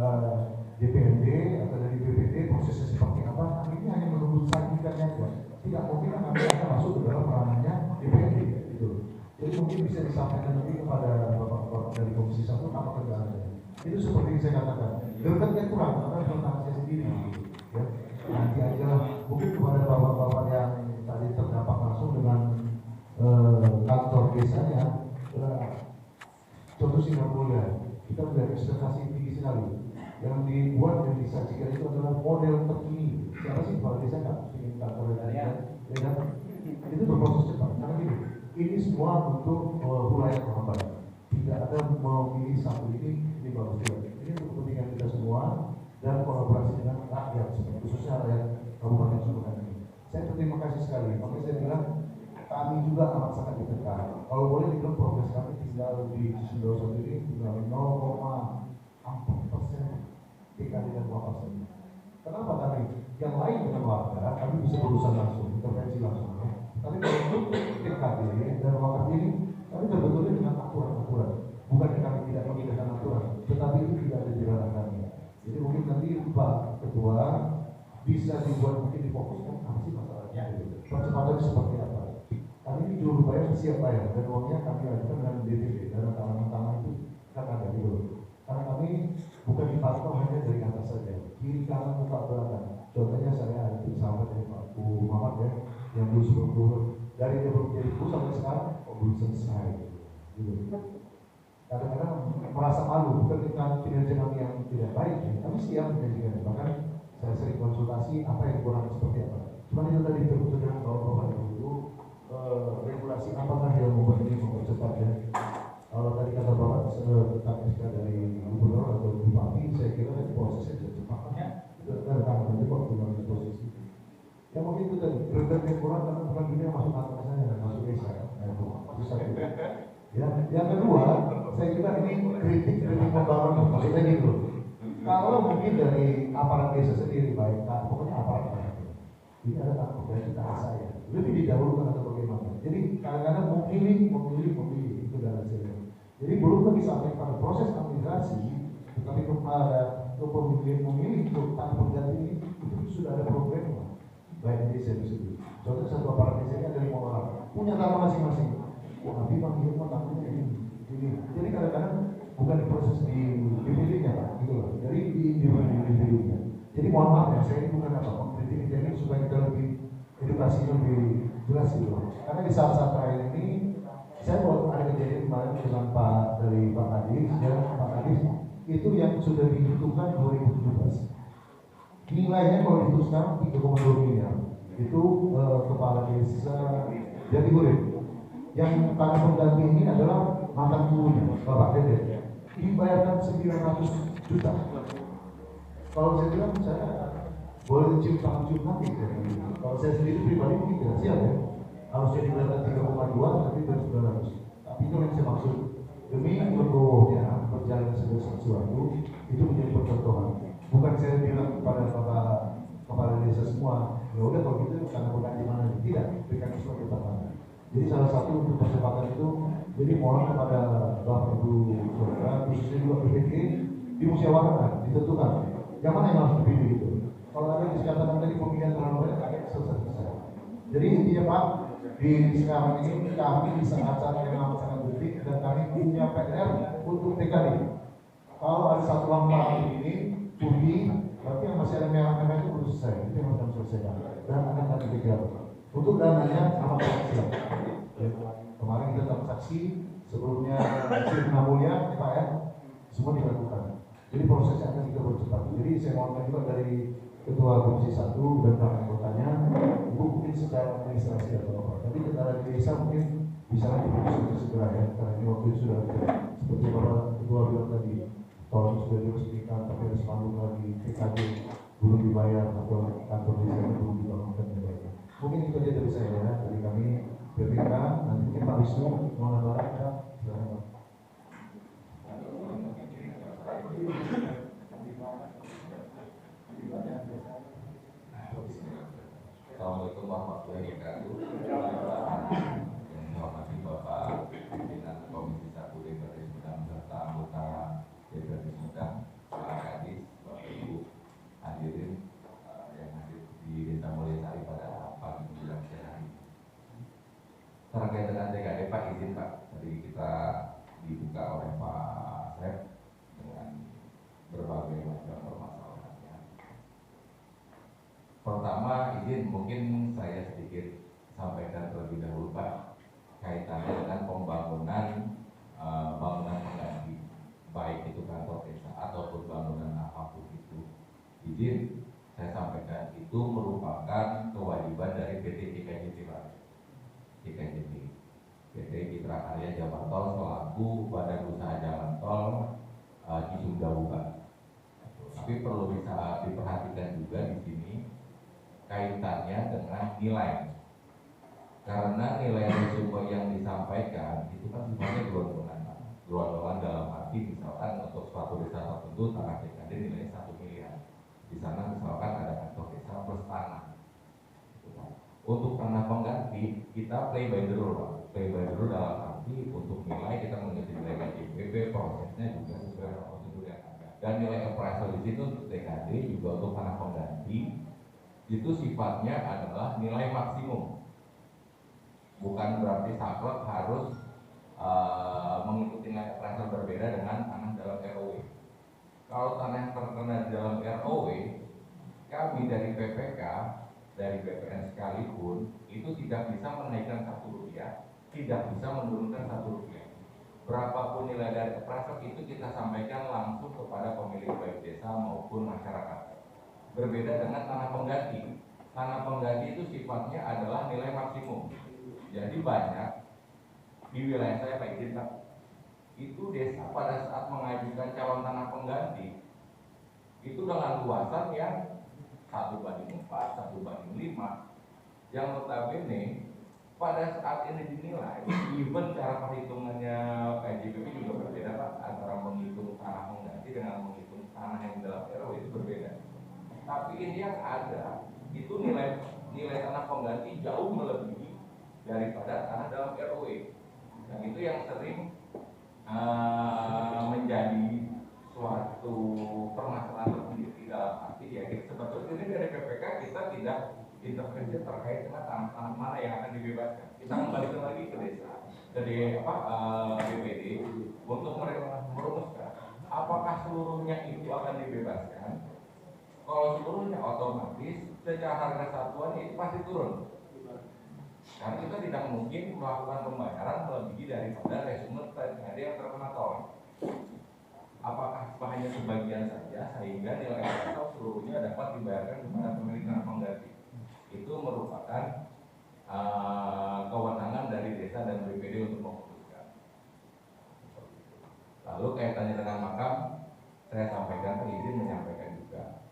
S5: DPRD atau dari BPD prosesnya seperti apa? Kami ini hanya menunggu sajiannya saja. Tidak mungkin kami akan masuk ke dalam ranahnya DPRD gitu. Jadi mungkin bisa disampaikan nanti kepada bapak-bapak dari Komisi 1 apa kerjaannya. Itu seperti yang saya katakan. Dekatnya kurang karena tentang saya sendiri. Ya. Nanti aja mungkin kepada bapak-bapak yang tadi terdampak langsung dengan kantor desanya. Contoh Singapura, kita melihat ekspektasi tinggi sekali. Yang dibuat dan disajikan itu adalah model terkini. Siapa sih kepala desa nggak ingin kantor desanya? Ya, itu berproses cepat. Karena ini semua untuk wilayah Surabaya. Tidak ada memilih satu ini bagus juga. Ini untuk kepentingan kita semua dan kolaborasi dengan rakyat, khususnya rakyat Kabupaten Sumedang ini. Saya berterima kasih sekali. Makanya saya bilang kami juga amat sangat ditekan. Kalau boleh dibilang progres kami tinggal di Sidoarjo ini tinggal 0,4% TKD dan 2%. Kenapa kami? Yang lain dengan warga kami bisa berurusan langsung, intervensi langsung. Tapi kalau untuk TKD dan wakaf ini kami terbetulnya dengan aturan-aturan. Bukan kami tidak mengindahkan aturan, tetapi itu tidak ada di ranah kami. Jadi mungkin nanti Pak Ketua bisa dibuat mungkin difokuskan apa sih masalahnya, percepatan seperti apa. Kami ini juru bayar siap bayar dan uangnya kami ajukan dengan DPD dana tanah itu kan ada dulu. Karena kami bukan dipantau hanya dari atas saja, kiri kanan muka belakang. Contohnya saya ada sahabat dari Pak Muhammad ya, yang dulu sebelum dari dia belum jadi guru sampai sekarang belum selesai. Gitu. Kadang-kadang merasa malu ketika kinerja kami yang tidak baik, kami siap menjadikan. Bahkan saya sering konsultasi apa yang kurang seperti apa. Cuma itu tadi terkhususnya kalau Bapak Ibu regulasi apakah yang membuat ini mempercepat ya. Kalau tadi kata Bapak tentang SK dari gubernur atau bupati, saya kira prosesnya sudah cepat. Itu tentang nanti kok gimana posisi. Ya mungkin itu tadi berdekat kurang karena bukan dunia masuk akal saya dan masuk desa. Itu satu. Ya, yang kedua, saya kira ini kritik pembangunan, maksudnya gitu. Kalau mungkin dari aparat desa sendiri baik, pokoknya aparat ini ada takut dari kita saya lebih didahulukan atau bagaimana. Jadi kadang-kadang memilih itu dalam saya. Jadi belum lagi sampai pada proses administrasi, tetapi kepada memilih untuk tanah pengganti ini itu sudah ada program baik di desa itu. Contoh satu aparat desa ini ada 5 orang punya tanah masing-masing. Tapi panggil tanahnya ini. Jadi kadang-kadang bukan diproses di DPD-nya Pak, gitu loh. Jadi di individunya. Jadi mohon maaf ya, saya ini bukan apa mengkritik ini supaya kita lebih edukasi lebih jelas gitu loh. Karena di saat-saat terakhir ini saya mau ada kejadian kemarin dengan Pak dari Pak Kadis dan Pak Kadis itu yang sudah dihitungkan 2017. Nilainya kalau dihitung sekarang 3,2 miliar. Itu kepala desa Jatiurip. Yang tanah pengganti ini adalah mantan gurunya Bapak Dede, dibayarkan 900 juta. Kalau saya bilang saya boleh cium nanti. Kalau saya sendiri pribadi mungkin tidak siap ya. Harusnya dibayarkan 3,2 tapi dari 900. Tapi itu yang saya maksud demi legowonya berjalan segala sesuatu itu menjadi percontohan. Bukan saya bilang kepada kepala desa semua, ya udah kalau gitu karena pengganti mana, tidak, mekanisme tetap ada. Jadi salah satu untuk percepatan itu, jadi mohon kepada Bapak Ibu Saudara, khususnya juga PPG, dimusyawarahkan, ditentukan yang mana yang harus dipilih itu. Kalau ada disebutkan tadi pemilihan terlalu banyak, selesai. Jadi intinya Pak, di sekarang ini kami bisa acara yang sangat penting dan kami punya PR untuk TKD. Kalau ada satu langkah ini, Tubi, berarti yang masih ada merah-merah itu belum selesai, itu yang harus selesaikan. Dan akan kami kejar. Untuk dananya amat siap. Kemarin kita transaksi sebelumnya Sri Namulya, Pak ya, semua dilakukan. Jadi prosesnya akan kita percepat. Jadi saya mohon juga dari Ketua Komisi 1 dan para anggotanya, Ibu mungkin secara administrasi atau apa. Tapi kita di desa mungkin bisa diputuskan segera ya, karena ini waktu sudah seperti Bapak Ketua bilang tadi, tolong sudah diresmikan, tapi ada spanduk lagi, TKD belum dibayar atau kantor desa belum dibangunkan dan lain-lain. Mungkin itu aja dari saya ya, dari kami BPK, nanti mungkin Pak Wisnu mau nambahkan kita, silakan.
S6: Assalamualaikum warahmatullahi wabarakatuh. Yang dihormati Bapak Pimpinan Komisi 1 DPRD Sumedang serta anggota DPRD Sumedang, Pak Kadis, Bapak Ibu hadirin yang hadir di Desa Mulyasari pada pagi menjelang siang hari. Terkait dengan TKD Pak, izin Pak, tadi kita dibuka oleh Pak Sep dengan berbagai macam permasalahannya. Pertama, izin mungkin saya sedikit sampaikan terlebih dahulu Pak, kaitannya dengan pembangunan bangunan pengganti, baik itu kantor desa ataupun bangunan apapun itu. Izin saya sampaikan itu merupakan kewajiban dari PT TKJT Pak. TKJT, PT Citra Karya Jalan Tol selaku Badan Usaha Jalan Tol Cisumdawu Pak. Tapi perlu bisa diperhatikan juga di sini kaitannya dengan nilai, karena nilai risiko yang disampaikan itu kan sebenarnya gelondolan dalam arti misalkan untuk suatu desa tertentu tanah TKD nilainya 1 miliar, di sana misalkan ada kantor desa plus tanah. Untuk tanah pengganti kita play by the rule Pak, play by the rule dalam arti untuk nilai kita mengikuti nilai KJPP, prosesnya juga sesuai prosedur yang ada, dan nilai appraisal di situ untuk TKD juga untuk tanah pengganti itu sifatnya adalah nilai maksimum, bukan berarti saklek harus mengikuti nilai appraisal berbeda dengan tanah dalam ROW. Kalau tanah yang terkena di dalam ROW, kami dari PPK, dari BPN sekalipun itu tidak bisa menaikkan Rp1, tidak bisa menurunkan Rp1. Berapapun nilai dari appraisal itu kita sampaikan langsung kepada pemilik baik desa maupun masyarakat. Berbeda dengan tanah pengganti. Tanah pengganti itu sifatnya adalah nilai maksimum. Jadi banyak di wilayah saya Pak Izin Pak, itu desa pada saat mengajukan calon tanah pengganti itu dengan luasan yang 1:4, 1:5, yang notabene pada saat ini dinilai, even cara perhitungannya KJPP juga berbeda Pak, antara menghitung tanah pengganti dengan menghitung tanah yang dalam RW itu berbeda. Tapi ini yang ada itu nilai tanah pengganti jauh melebihi daripada tanah dalam RW. Dan itu yang sering menjadi suatu permasalahan tersendiri dalam arti ya sebetulnya ini dari PPK kita tidak intervensi terkait dengan tanah-tanah mana yang akan dibebaskan. Kita kembalikan lagi ke desa, dari BPD untuk merumuskan apakah seluruhnya itu akan dibebaskan. Kalau seluruhnya otomatis secara harga satuannya itu pasti turun. Karena kita tidak mungkin melakukan pembayaran melebihi daripada resume TKD yang terkena tol. Apakah hanya sebagian saja sehingga nilai appraisal seluruhnya dapat dibayarkan kepada pemilik tanah pengganti? Itu merupakan kewenangan dari desa dan BPD untuk memutuskan. Lalu kaitannya dengan makam, saya sampaikan, izin menyampaikan juga.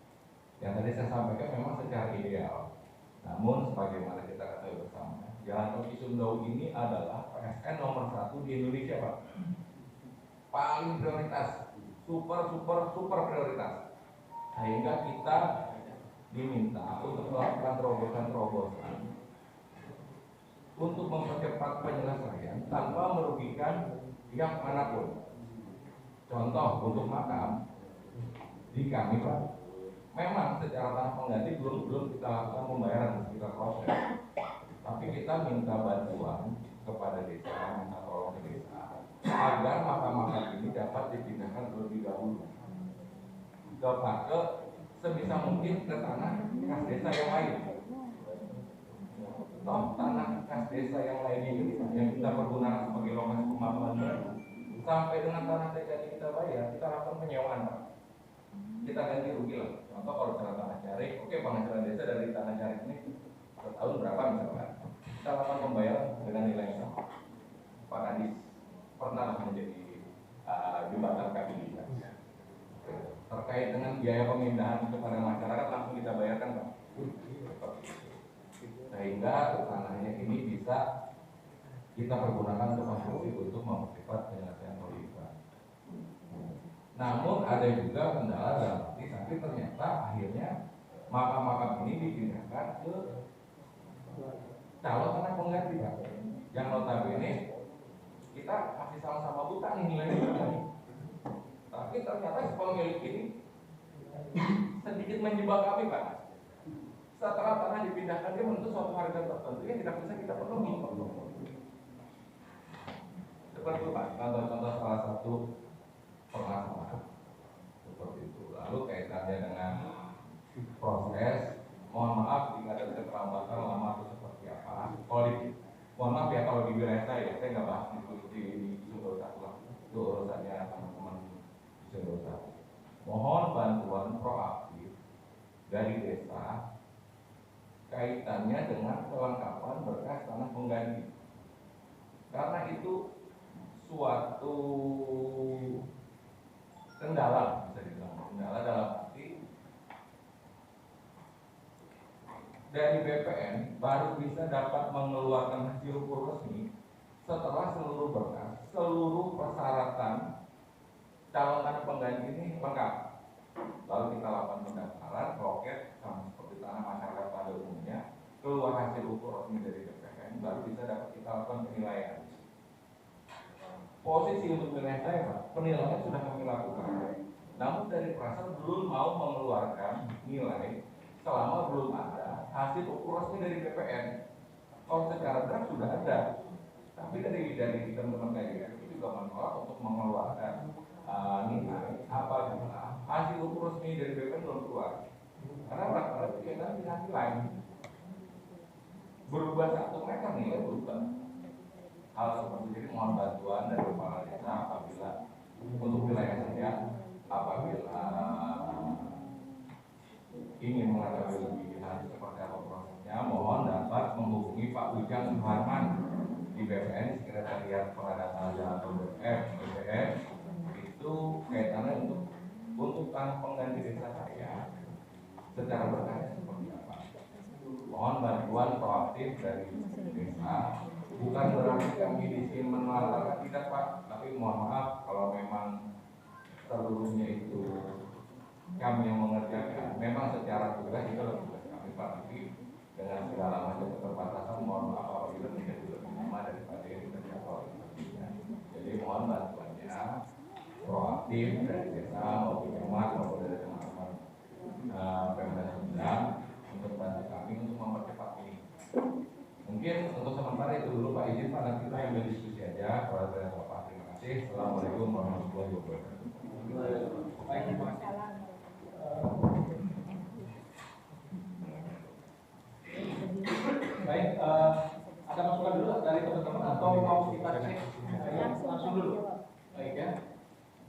S6: Yang tadi saya sampaikan memang secara ideal. Namun sebagaimana kita ketahui bersama, Jalan Tol Cisumdawu ini adalah PSN nomor 1 di Indonesia Pak. paling prioritas, super prioritas, sehingga kita diminta untuk melakukan terobosan-terobosan untuk mempercepat penyelesaian tanpa merugikan pihak manapun. Contoh untuk makam di kami Pak, memang secara tanah pengganti belum kita lakukan pembayaran, kita proses, tapi kita minta bantuan kepada desa, minta tolong ke desa agar makam-makam ini dapat dipindahkan terlebih dahulu ke sebisa mungkin ke tanah kas desa yang lain. Tanah kas desa yang lainnya ini yang kita pergunakan sebagai lokasi pemakaman baru, sampai dengan tanah TKI kita bayar, kita lakukan penyewaan Pak. Kita ganti rugi lah. Contoh kalau tanah cari, oke penghasilan desa dari tanah cari ini per tahun berapa misalkan, kita lakukan pembayaran dengan nilai yang sama. Pak Kadis pernah menjadi jembatan kaki kita. Terkait dengan biaya pemindahan kepada masyarakat langsung kita bayarkan Pak. Sehingga tanahnya ini bisa kita pergunakan untuk konstruksi untuk mempercepat penyelesaian proyek. Namun ada juga kendala dalam arti tapi ternyata akhirnya makam-makam ini dipindahkan ke calon tanah pengganti Pak. Yang notabene kita masih sama-sama buta nih nilainya. Tapi ternyata si pemilik ini sedikit menjebak kami Pak. Setelah tanah dipindahkan dia menuntut suatu harga tertentu yang tidak bisa kita penuhi. Seperti itu Pak, contoh-contoh salah satu permasalahan seperti itu. Lalu kaitannya dengan proses, mohon maaf jika ada keterlambatan lama itu seperti apa. Mohon maaf ya kalau di wilayah saya nggak bahas di Sumber Satu lah. Itu urusannya teman-teman di Sumber Satu. Mohon bantuan proaktif dari desa kaitannya dengan kelengkapan berkas tanah pengganti. Karena itu suatu kendala, bisa dibilang kendala dalam arti dari BPN baru bisa dapat mengeluarkan hasil ukur resmi setelah seluruh berkas, seluruh persyaratan calon tanah pengganti ini lengkap. Lalu kita lakukan pendaftaran, loket, sama seperti tanah masyarakat pada umumnya, keluar hasil ukur resmi dari BPN, baru bisa dapat kita lakukan penilaian. Posisi untuk wilayah saya, Pak, penilaian sudah kami lakukan. Namun dari perasaan belum mau mengeluarkan nilai selama belum ada hasil ukur resmi dari BPN. Kalau secara draft sudah ada, tapi dari teman-teman KJR itu juga menolak untuk mengeluarkan nilai apabila hasil ukur resmi dari BPN belum keluar. Karena rata-rata kita tidak lain berubah satu mereka nilai berubah. Hal seperti ini mohon bantuan dari kepala desa apabila untuk wilayah saya apabila ingin mengetahui lebih lanjut seperti apa prosesnya, mohon dapat menghubungi Pak Ujang Suharman di BPN Sekretariat Pengadaan Jalan atau BPN itu kaitannya untuk tanah pengganti desa saya secara berkala seperti apa. Mohon bantuan proaktif dari desa. Bukan berarti kami di sini menelantarkan tidak Pak, tapi mohon maaf kalau memang seluruhnya itu kami yang mengerjakan. Memang secara tugas itu adalah tugas kami Pak, tapi dengan segala macam keterbatasan mohon maaf apabila tidak lebih lama daripada yang kita capai. Jadi mohon bantuannya proaktif dari desa maupun camat maupun dari teman-teman Pemda Sumedang untuk bantu kami untuk mempercepat ini. Mungkin untuk sementara itu dulu Pak, izin Pak, nanti kita yang berdiskusi aja. Kalau ada Bapak, terima kasih. Assalamualaikum warahmatullahi wabarakatuh.
S2: Baik, terima kasih. Baik, ada masukan dulu dari teman-teman atau mau kita cek langsung dulu? Baik ya.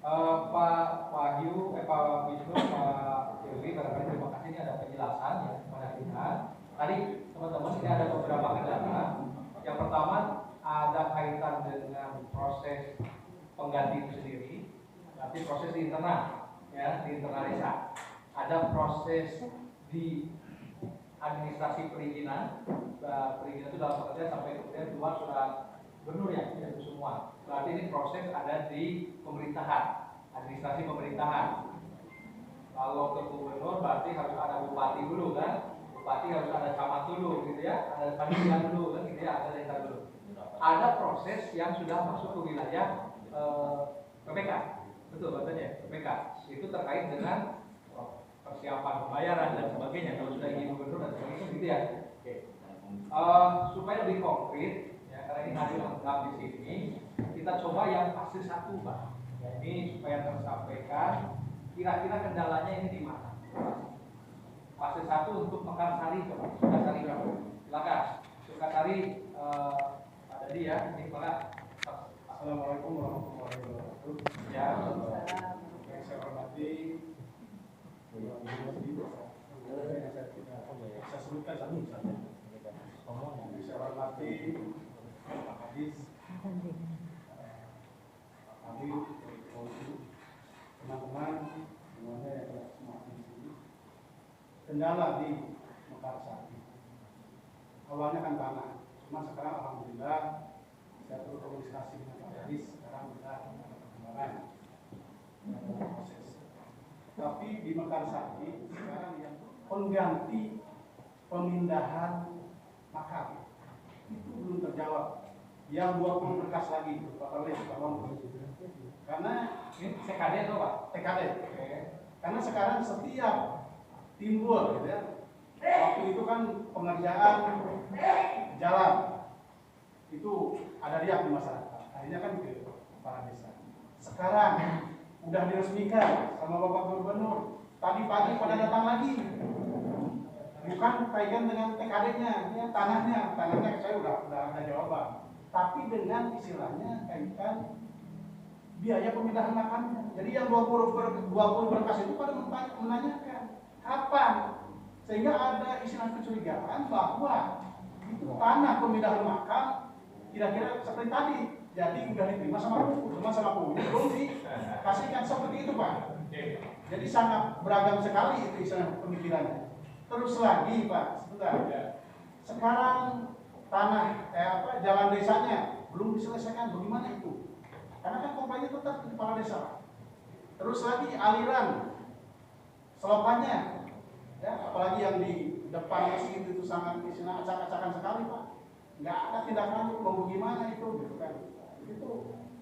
S2: Pak Wahyu, Pak Wisnu, Pak Dewi, barangkali terima kasih, ini ada penjelasan ya kepada kita. Tadi teman-teman ini ada beberapa kendala. Yang pertama ada kaitan dengan proses pengganti itu sendiri, tapi proses di internal, ya di internal desa. Ada proses di administrasi perizinan. Perizinan itu dalam pengertian sampai kemudian keluar surat gubernur ya, tidak itu semua. Berarti ini proses ada di pemerintahan, administrasi pemerintahan. Kalau ke gubernur berarti harus ada bupati dulu kan, bupati harus ada camat dulu gitu ya, ada panitia dulu kan gitu ya, ada desa dulu. Ada proses yang sudah masuk ke wilayah PPK, betul katanya PPK. Itu terkait dengan persiapan pembayaran dan sebagainya. Kalau sudah ingin gubernur dan sebagainya gitu ya. Oke. Supaya lebih konkret, ya, karena ini hadir lengkap di sini, kita coba yang fase 1, Pak. Ya, ini supaya tersampaikan. Kira-kira kendalanya ini di mana? Fase 1 untuk Mekarsari, coba. Sukasari, silakan. Sukasari, Pak Dadi ya, ini silakan.
S5: Assalamualaikum warahmatullahi wabarakatuh.
S2: Ya.
S5: Yang saya hormati, saya sebutkan satu saja. Yang saya hormati Pak Hadis, Pak Habib, teman-teman semuanya yang telah semua di sini. Kendala di Mekarsari. Awalnya kan tanah, cuma sekarang alhamdulillah saya terus komunikasi dengan Pak Hadis, sekarang sudah perkembangan proses. Tapi di Mekarsari sekarang yang pengganti pemindahan makam itu belum terjawab. Yang 20 berkas lagi Pak Perlis, Pak Lombok. Karena
S2: Ini TKD atau Pak?
S5: TKD. Karena sekarang setiap timbul gitu ya. Waktu itu kan pengerjaan jalan itu ada riak di masyarakat. Akhirnya kan ke kepala desa. Sekarang udah diresmikan sama Bapak Gubernur. Tadi pagi pada datang lagi. Bukan kaitan dengan TKD-nya, ya, tanahnya saya udah ada jawaban. Tapi dengan istilahnya kaitan biaya pemindahan makamnya. Jadi yang 20 berkas itu pada menanyakan kapan, sehingga ada istilah kecurigaan bahwa itu tanah pemindahan makam kira-kira seperti tadi. Jadi udah diterima sama penghuni belum dikasihkan seperti itu Pak. Jadi sangat beragam sekali itu istilah pemikirannya. Terus lagi Pak, sebentar. Sekarang tanah jalan desanya belum diselesaikan, bagaimana itu? Karena kan komplainnya tetap di kepala desa. Terus lagi aliran selokannya, ya, apalagi yang di depan masjid itu sangat istilah acak-acakan sekali Pak. Nggak ada tindak lanjut, mau bagaimana itu, gitu kan? Itu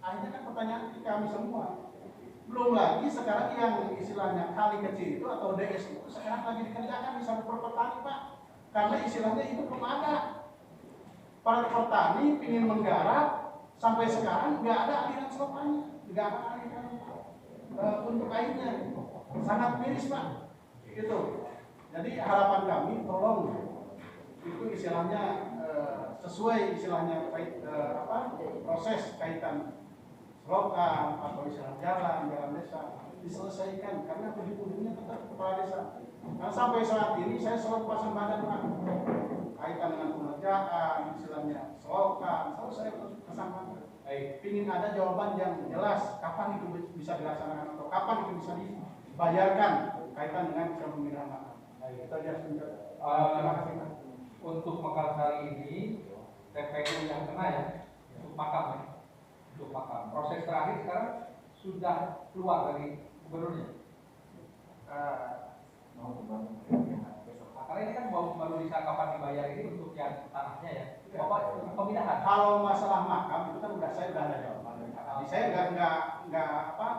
S5: akhirnya kan pertanyaan kami semua. Belum lagi sekarang yang istilahnya kali kecil itu atau DS itu sekarang lagi dikerjakan di satu pertani Pak. Karena istilahnya itu belum ada. Para petani ingin menggarap, sampai sekarang nggak ada aliran selokannya, nggak ada aliran untuk airnya, sangat miris Pak. Gitu. Jadi harapan kami tolong itu istilahnya sesuai istilahnya proses kaitan selokan atau istilah jalan desa diselesaikan karena ujung-ujungnya tetap kepala desa. Nah sampai saat ini saya selalu pasang badan Pak. Kaitan dengan pengerjaan, istilahnya selokan, selalu saya kesampaikan. Ingin ada jawaban yang jelas kapan itu bisa dilaksanakan atau kapan itu bisa dibayarkan kaitan dengan pemindahan makam. Itu aja terima kasih Pak.
S2: Untuk Mekarsari ini TPU yang kena ya, untuk makam ya, untuk makam. Proses terakhir sekarang sudah keluar dari gubernurnya. Karena ini kan baru bisa kapan dibayar ini untuk yang tanahnya ya, Bapak pemindahan.
S5: Kalau masalah makam itu kan saya udah ada jawaban. Saya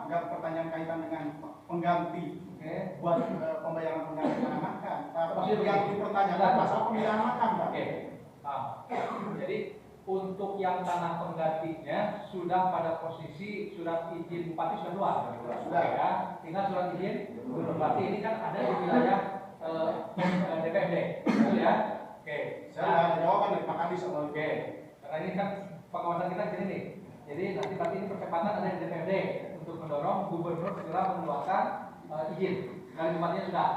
S5: nggak pertanyaan kaitan dengan pengganti buat pembayaran pengganti tanah makam. Tapi yang dipertanyakan masalah pemindahan makam, Pak.
S2: Jadi untuk yang tanah penggantinya sudah pada posisi surat izin bupati sudah keluar. Sudah ya, tinggal surat izin. Berarti ini kan ada di wilayah DPRD, betul ya? Oke.
S5: Saya ada jawaban dari Pak Kadis.
S2: Oke. Karena ini kan pengawasan kita di sini nih. Jadi nanti berarti ini percepatan ada di DPRD untuk mendorong gubernur segera mengeluarkan izin. Dari tempatnya sudah.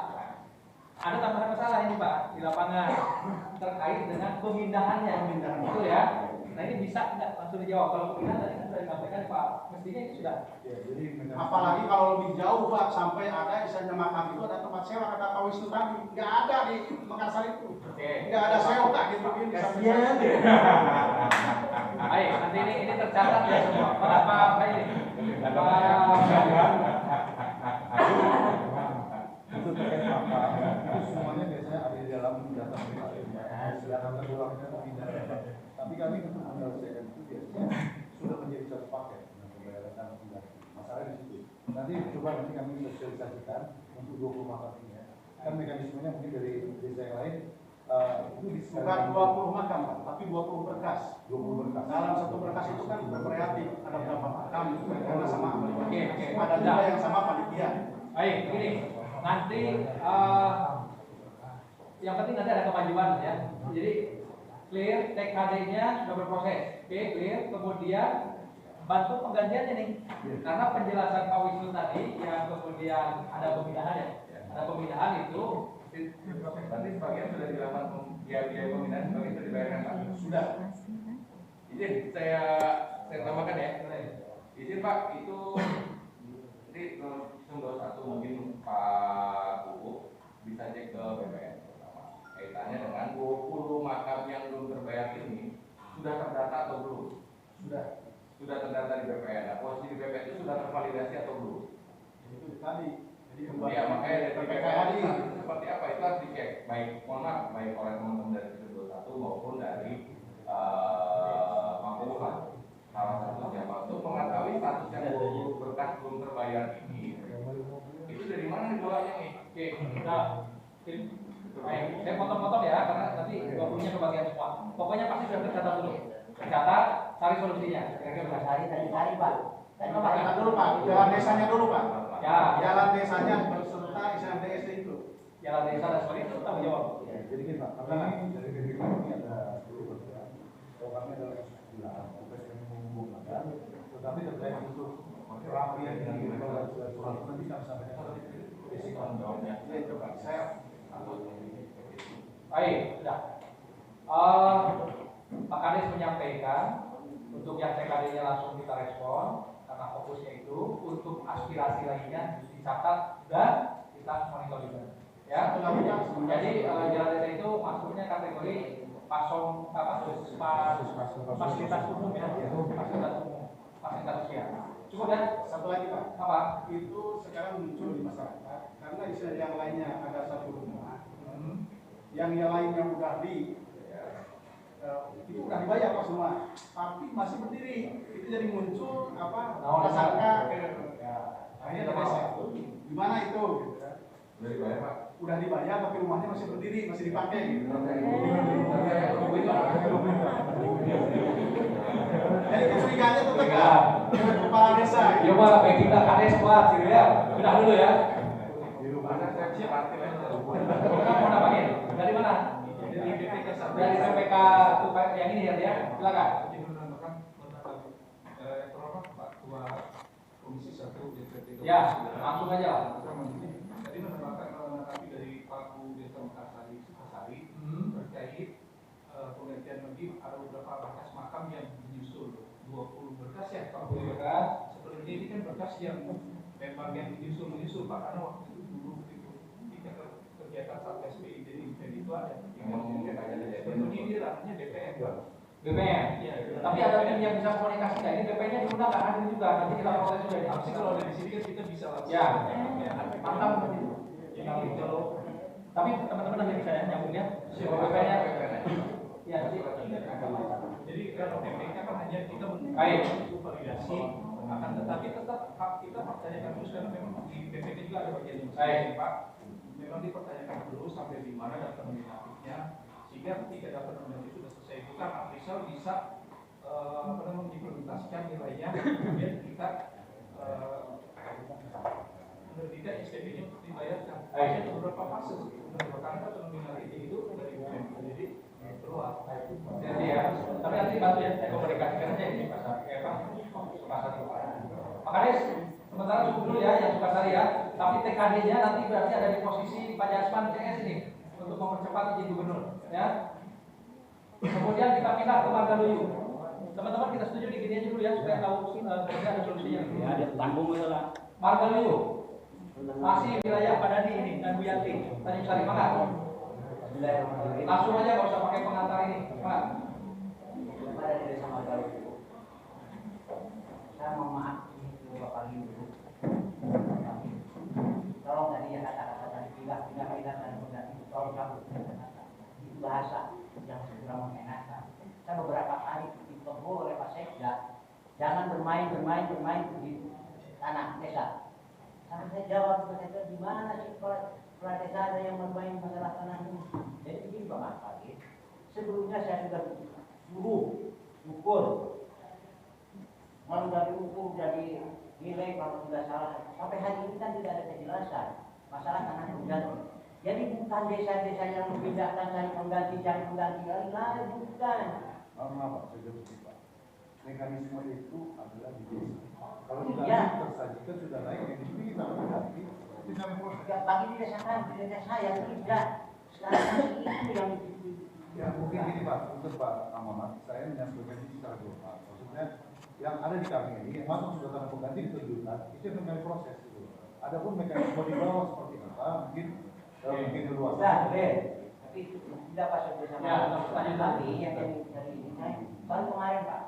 S2: Ada tambahan masalah ini Pak di lapangan terkait dengan pemindahannya. Betul ya? Nah ini bisa nggak langsung dijawab? Kalau pemindahan tadi kan sudah disampaikan Pak, mestinya itu sudah.
S5: Ya, jadi apalagi kalau lebih jauh Pak, sampai ada istilahnya makam itu ada tempat sewa kata Pak Wisnu tadi, nggak ada di Makassar itu. Nggak ada sewa gitu.
S3: Kasian.
S2: Baik, nanti ini tercatat ya semua. Apa ini?
S5: Itu terkait apa? Itu semuanya biasanya ada di dalam data data terulangnya tidak. Tapi kami untuk menyelesaikan itu biasanya sudah menjadi satu paket dengan pembayaran dan pengganti. Masalahnya di situ. Nanti kami sosialisasikan untuk 20 makam ini ya. Kan mekanismenya mungkin dari desa yang lain itu
S7: bukan 20 makam, tapi 20 berkas.
S5: 20 berkas.
S7: Dalam satu berkas itu kan bervariatif, ada berapa makam, karena sama.
S2: Oke.
S7: Ada juga yang sama panitia.
S2: Baik, gini. Nanti yang penting nanti ada kemajuan ya. Jadi clear, TKD-nya sudah berproses. Oke, clear. Kemudian bantu penggantiannya nih. Karena penjelasan Pak Wisnu tadi yang kemudian ada pemindahan ya. Ada pemindahan itu
S6: Berarti sebagian sudah dilakukan biaya pemindahan, sebagian sudah dibayarkan Pak?
S7: Sudah.
S6: Izin saya tambahkan ya. Izin Pak, itu nanti sumber satu mungkin Pak Kuku bisa cek ke BPN pertama. Kaitannya dengan 20 makam yang belum terbayar ini sudah terdata atau belum? Sudah terdata di BPN. Nah, posisi di BPN itu sudah tervalidasi atau belum?
S7: Itu tadi. Jadi
S6: Ya, makanya dari
S7: BPN
S6: itu seperti apa itu harus dicek, baik mohon maaf, baik oleh teman-teman dari Sumber 21 maupun dari Pangkubuhan. Salah satu siapa untuk mengetahui status yang berkas belum terbayar ini, itu dari mana dibolanya nih?
S2: oke, udah. Baik, saya potong-potong ya karena nanti waktunya kebagian semua. Pokoknya pasti sudah tercatat dulu. Tercatat, cari solusinya. Kira-kira
S4: Cari Pak.
S7: Pak, dulu Pak, jalan desanya dulu Pak.
S2: ya,
S7: Jalan desanya berserta isian DSD itu.
S2: jalan desa dan sebagainya itu tanggung jawab.
S5: Jadi gini Pak, kami dari BPK ini ada dulu bergerak. Kalau kami adalah yang tugas kami menghubungkan, tetapi terkait untuk perapian yang dilakukan surat nanti kami sampaikan kepada isi tanggung jawabnya.
S7: Ya coba saya
S2: Baik, sudah. Pak Kades menyampaikan untuk yang TKD-nya langsung kita respon karena fokusnya itu untuk aspirasi lainnya dicatat dan kita monitor juga. Ya, jadi jalan desa itu masuknya kategori fasilitas umum ya, fasilitas umum, fasilitas sosial. Cukup ya?
S7: satu lagi Pak.
S2: Apa?
S7: Itu sekarang muncul di masyarakat karena istilah yang lainnya ada satu rumah. Yang lainnya udah itu udah dibayar Pak semua, tapi masih berdiri. Itu jadi muncul prasangka akhirnya gimana itu? Gitu kan.
S6: Udah dibayar Pak?
S7: Udah dibayar tapi rumahnya masih berdiri, masih dipakai gitu. Jadi kecurigaannya tetap kan kepala desa.
S2: Coba baik kita Kades kuat gitu ya. Sudah dulu ya.
S6: Di rumahnya saya parkir aja.
S2: Kamu mau nambahin? Dari mana? Dari PPK yang ini ya, silakan. Ya, langsung aja lah.
S8: Tadi menanggapi dari Pak Desa Mekarsari Sukasari terkait pengertian lagi ada beberapa berkas makam yang menyusul 20 berkas ya Pak.
S2: 20 berkas.
S8: Seperti ini kan berkas yang memang yang menyusul Pak, karena waktu itu dulu itu kegiatan Satgas PID itu ada. Sebetulnya ini ranahnya DPR.
S2: BPN.
S8: Iya.
S2: Tapi ada tim yang bisa komunikasi. Ini BPN-nya diundang kan hadir juga. Nanti kita proses juga.
S8: Tapi kalau dari sini kan kita bisa langsung.
S2: Ya. Mantap. Tapi teman-teman nanti bisa ya nyambungnya. BPN-nya. Ya.
S8: Jadi kalau BPN kan hanya kita
S2: Baik.
S8: untuk validasi, akan tetapi tetap hak kita pertanyakan terus karena memang di BPN juga ada bagian yang
S2: Baik.
S8: Pak. Memang dipertanyakan dulu sampai di mana daftar nominatifnya, sehingga ketika daftar nominatif sudah selesai itu kan official bisa mengimplementasikan nilainya, kemudian kita menerbitkan SPP-nya untuk dibayarkan. Ada beberapa fase karena daftar nominatif itu dari BPN jadi keluar.
S2: Jadi ya. Tapi nanti bantu ya. Saya komunikasikan aja ini Sukasari. Pak Kades, sementara cukup dulu ya yang Sukasari ya. Tapi TKD-nya nanti berarti ada di posisi Pak Jasman CS ini untuk mempercepat izin gubernur, ya. Kemudian kita pindah ke Margaluyu. Teman-teman kita setuju di gini aja dulu ya supaya tahu ada solusinya.
S3: Ya, ada tanggung itu lah.
S2: Margaluyu masih wilayah Pak Dadi ini dan Bu Yanti Tanjung Sari Mangga. Langsung aja nggak usah pakai pengantar ini, Pak.
S4: Ada di desa Margaluyu. oleh Pak Sekda. Jangan bermain di tanah desa. Karena saya jawab ke Sekda, di mana sih kepala desa ada yang bermain masalah tanah ini? Jadi begini Pak Mas Pagi, sebelumnya saya sudah suruh ukur, kalau sudah diukur jadi nilai kalau tidak salah. Sampai hari ini kan tidak ada kejelasan masalah tanah pengganti. Jadi bukan desa-desa yang memindahkan cari pengganti lagi, bukan.
S5: Maaf Pak, saya jawab begini Pak. Mekanisme itu adalah di desa. Kalau sudah
S4: Iya.
S5: tersajikan sudah naik, yang dibeli tanah pengganti, itu sampai proses.
S4: Ya, bagi di desa kan, di desa saya tidak. Sekarang itu yang
S5: Ya mungkin gini Pak, untuk Pak Amanat, saya menyampaikan ini secara global. Maksudnya yang ada di kami ini, yang masuk sudah tanah pengganti diterjunkan, itu yang namanya proses. Gitu. Adapun mekanisme di bawah seperti apa, mungkin luas.
S4: Tapi itu tidak pas bersama.
S2: Ya, lanjut
S4: lagi yang dari ini saya baru kemarin Pak,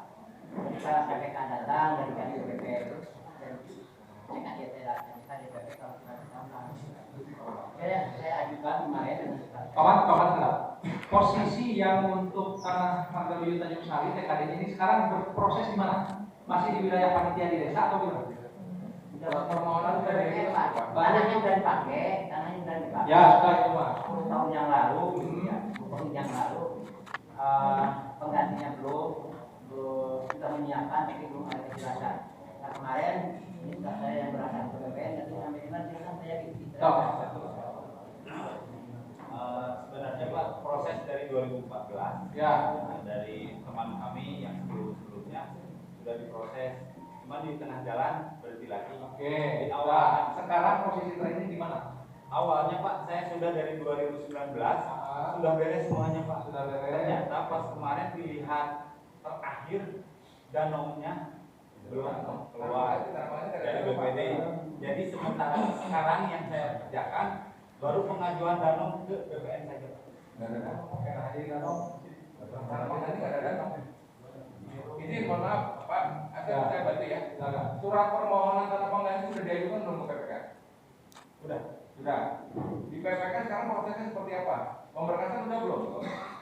S4: ketika KPK datang dari KDPP dan KDPP kalau saya ajukan kemarin dan
S2: Kawan enggak. Posisi yang untuk tanah Marga Luyu Tanjung Sari TKD ini sekarang berproses di mana? Masih di wilayah panitia di desa atau gimana? Permohonan dari
S4: tanahnya sudah dipakai.
S2: Ya, sudah itu Mas.
S4: 10 tahun yang lalu, ya, 10 tahun yang lalu, penggantinya belum sudah menyiapkan, tapi belum ada kejelasan. Nah kemarin ini saya yang berasal ke BPN, nanti sampai dengan saya
S3: Sebenarnya Pak, proses dari 2014
S2: Ya.
S3: dari teman kami yang sebelumnya sudah diproses, cuma di tengah jalan berhenti lagi.
S2: Oke.
S3: Di awal
S2: Sekarang posisi training di mana?
S3: awalnya Pak, saya sudah dari 2019 sudah beres semuanya Pak.
S2: Sudah beres.
S3: Ternyata pas kemarin dilihat terakhir danaunya belum keluar dari BPD. Jadi sementara sekarang yang saya kerjakan baru pengajuan danau ke BPN saja.
S6: Ini mohon maaf Pak, saya bantu ya. Surat permohonan tanah pengganti sudah diajukan belum ke PPK?
S3: Sudah.
S6: Di PPK sekarang prosesnya seperti apa? Pemberkasan sudah belum?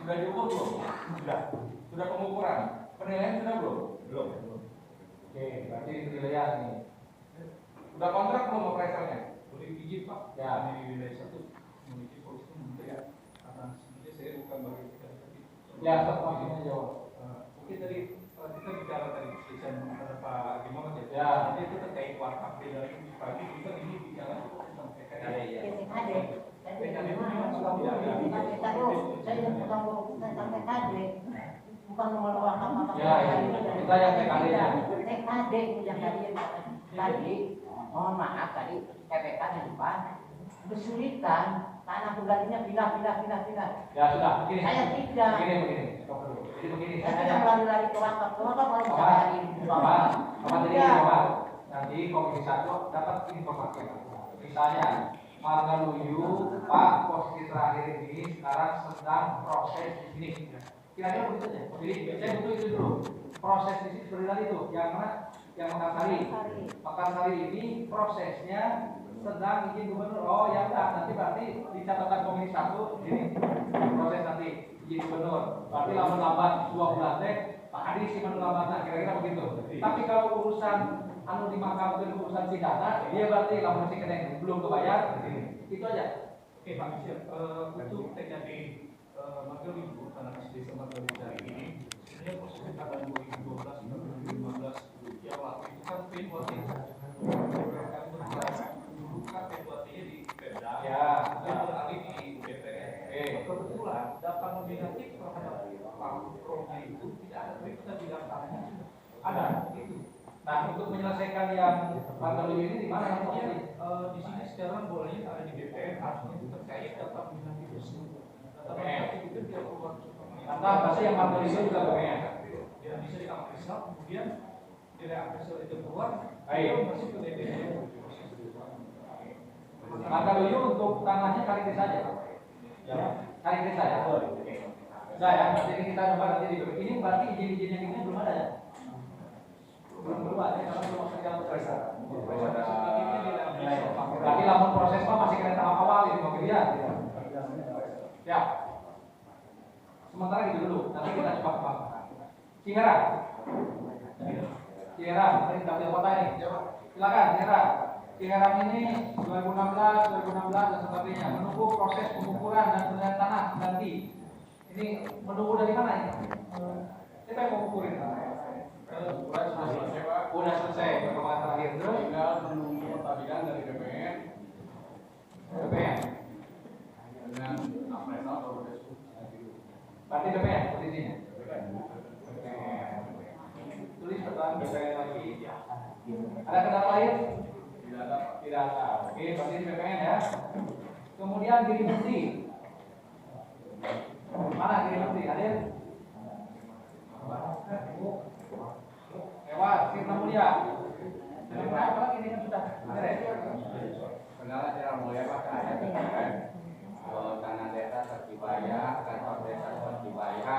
S6: Sudah diukur belum?
S3: Sudah.
S6: Sudah pengukuran? Penilaian sudah belum?
S3: Belum.
S2: Oke, berarti penilaian nih.
S6: Sudah kontrak belum appraisalnya?
S8: Boleh izin Pak,
S2: Ya.
S8: di wilayah satu memiliki polisi menteri ya. Karena sebenarnya saya bukan bagian dari
S2: Ya, maksudnya jawab.
S8: mungkin tadi kita bicara tadi keputusan antara Pak Gimana ya.
S2: Ya.
S8: Jadi itu terkait warteg dari pagi juga ini bicara tentang PKD.
S4: PKD. Saya yang bukan tentang PKD, bukan menolak apa-apa.
S2: Ya, kita yang PKD-nya.
S4: PKD yang tadi, mohon maaf tadi PPK di depan kesulitan tanah penggantinya pindah.
S2: Ya sudah, begini.
S4: Saya tidak.
S2: Begini. Stop dulu. Jadi begini.
S4: Saya tidak lari-lari ke wakaf kalau bisa hari ini.
S2: Apa tadi jawab? Nanti Komisi 1 dapat informasi. Misalnya Marga Luyu, Pak, posisi terakhir ini sekarang sedang proses di sini. Kira-kira begitu aja. Jadi saya butuh itu dulu. Proses di sini seperti tadi itu, yang mana? Yang Mekarsari ini prosesnya sedang izin gubernur. Oh ya udah, nanti berarti di catatan Komisi 1 ini proses nanti izin gubernur. Berarti lambat 2 bulan deh. Pak Adi sih lambat, kira-kira begitu. Tapi kalau urusan di mahkamah itu urusan pidana, dia berarti masih kena belum kebayar. Itu aja.
S8: Oke Pak Misyar, untuk TKD Marga Luyu tanah SD Marga Luyu ini sebenarnya prosesnya pada 2012 2015 ya waktu itu kan P2T bukan P2T-nya di Pemda
S2: Ya.
S8: dan beralih di BPN. Kebetulan data nominatif terhadap Pak Romi itu tidak ada, tapi kita bilang tanahnya ada itu.
S2: Nah, untuk menyelesaikan yang Marga Luyu ini di mana?
S8: Artinya di sini sekarang bolanya ada di BPN, artinya itu terkait data nominatif itu. Data nominatif itu dia keluar.
S2: Nah, pasti yang Marga Luyu juga BPN.
S8: Dia bisa diaprisal, kemudian nilai aprisal itu keluar,
S2: Baik.
S8: dia masuk ke BPN.
S2: Marga Luyu untuk tanahnya kali desa saja. Ya, kali desa ya. Nah ya, jadi kita coba nanti di ini berarti izin-izin yang ini belum ada ya? Belum ada, karena belum kerja desa. Berarti lamun proses mah masih kena tahap awal ini mau dilihat. Ya. Sementara gitu dulu, nanti kita coba. Cingara. Ciherang, tadi dapil kota ini. Silakan, Ciherang. Ciherang ini 2016 dan sebagainya menunggu proses pengukuran dan penggunaan tanah nanti. Ini menunggu dari mana ini? Siapa yang mengukurin? Udah selesai perkembangan terakhir terus.
S8: Tinggal menunggu pertandingan dari BPN
S2: BPN.
S8: dengan appraisal atau besok.
S2: Berarti BPN posisinya. Tulis pertanyaan BPN lagi. Ada kendala lain?
S8: Tidak ada.
S2: Tidak ada. Oke, berarti di BPN ya. Kemudian Giri Mukti. Mana Giri Mukti? Hadir? Lewat Sirna Mulia. Sirna Mulia apa lagi ini kan sudah? Beres.
S3: Kendala Sirna Mulia Pak, ada BPN, tanah desa Tercibaya, kantor desa Tercibaya,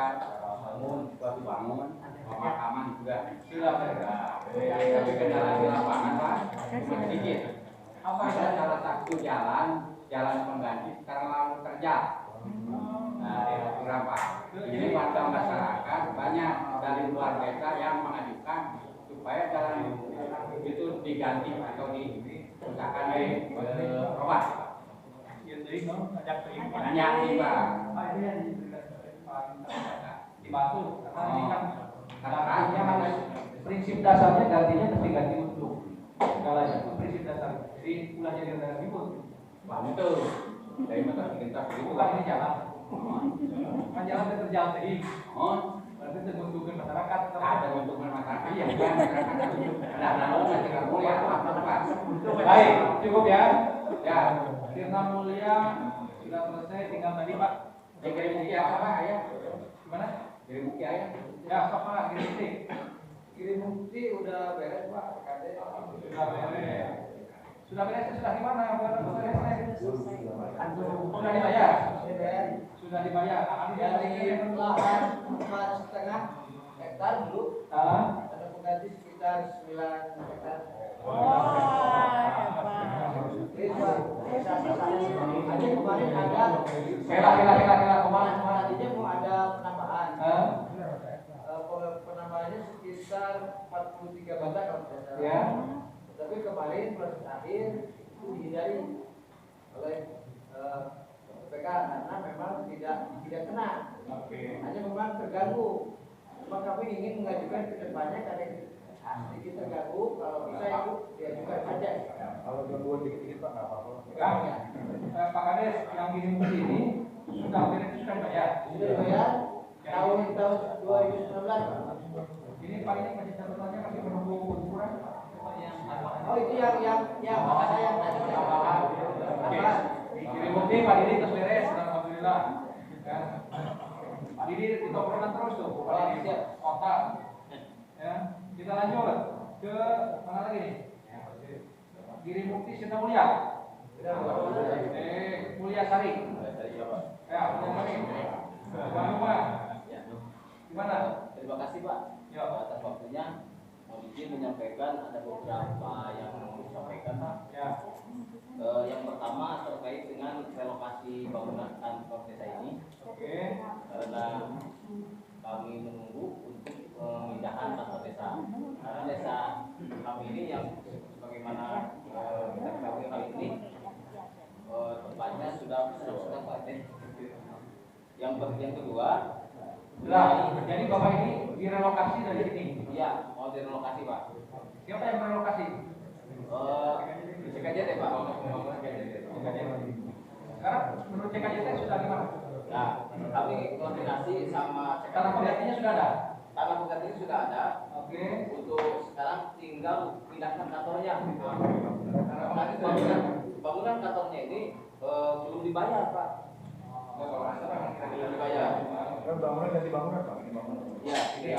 S3: bangun, dibangun, pemakaman juga.
S2: Sudah beres.
S3: Tapi kendala di lapangan Pak, cuma sedikit.
S2: Apa
S3: Ada
S2: itu?
S3: salah satu jalan pengganti terlalu terjal. Nah, di kurang Pak. Ini warga masyarakat banyak dari luar desa yang mengajukan supaya jalan itu diganti atau misalkan dirubah. Banyak sih Pak.
S2: Dibantu karena ini kan
S3: Katakannya
S2: harus prinsip dasarnya gantinya mesti ganti untuk segalanya itu prinsip dasar. Jadi ulah jadi negara ribut.
S3: betul. Dari mata pemerintah itu
S2: Bukan ini jalan. Kan jalan terjal tadi.
S3: oh
S2: Berarti teruntukkan masyarakat.
S3: ada untuk masyarakat yang bukan masyarakat dan lalu masyarakat mulia apa Pak?
S2: Baik, cukup ya.
S3: Ya,
S2: Sirna Mulia sudah selesai, tinggal tadi Pak.
S3: jadi bukti apa Pak ya?
S2: Gimana?
S3: Jadi bukti ya?
S2: Ya, apa Giri Mukti?
S3: Kirim bukti udah beres Pak.
S2: Sudah beres. Sudah beres sudah gimana? Sudah dibayar. Sudah dibayar.
S9: Dari lahan 4,5 hektar dulu ada pengganti sekitar 9 hektar. Ada kemarin ada kemarin aja mau ada penambahan. Penambahannya sekitar 43 batang kalau tidak salah.
S2: Ya.
S9: Tapi kemarin proses akhir itu dihindari oleh PPK karena memang tidak kena. Hanya memang terganggu. Memang kami ingin mengajukan ke depannya karena sedikit terganggu, kalau bisa itu diajukan saja.
S5: Kalau gangguan dikit-dikit Pak nggak apa-apa.
S2: Kang, Pak Kades yang Giri Mukti ini sudah beres sudah bayar.
S9: Sudah dibayar tahun 2019.
S2: Ini Pak ini masih catatannya masih menunggu ukuran.
S9: Oh itu yang mana yang tadi tambahan.
S2: Giri Mukti Pak Didi terus beres, alhamdulillah. Ya. Pak Didi ditokokan terus tuh, Pak Didi kota. Ya, kita lanjut ke mana lagi nih? Giri Mukti Sirna Mulia. Mulia Sari. Ya, Mulia Sari. Gimana? Gimana?
S4: Terima kasih Pak
S2: Ya.
S4: atas waktunya. Mohon izin menyampaikan ada beberapa yang mau disampaikan Pak.
S2: Ya.
S4: Yang pertama terkait dengan relokasi bangunan kantor desa ini.
S2: Oke.
S4: Karena kami menunggu untuk pemindahan kantor desa. Karena desa kami ini yang sebagaimana kita ketahui kali ini tempatnya sudah Pak. Yang kedua,
S2: Nah, jadi Bapak ini direlokasi dari sini.
S4: iya mau direlokasi Pak.
S2: Siapa yang merelokasi?
S4: CKJT Pak.
S2: Sekarang menurut CKJT sudah gimana?
S4: Nah, kami koordinasi sama
S2: Tanah penggantinya sudah ada.
S4: tanah pengganti sudah ada.
S2: Oke.
S4: Untuk sekarang tinggal pindahkan kantornya. Karena bangunan kantornya ini belum dibayar Pak. Belum dibayar.
S5: Bangunan ganti bangunan Pak.
S4: Ya,
S6: Ini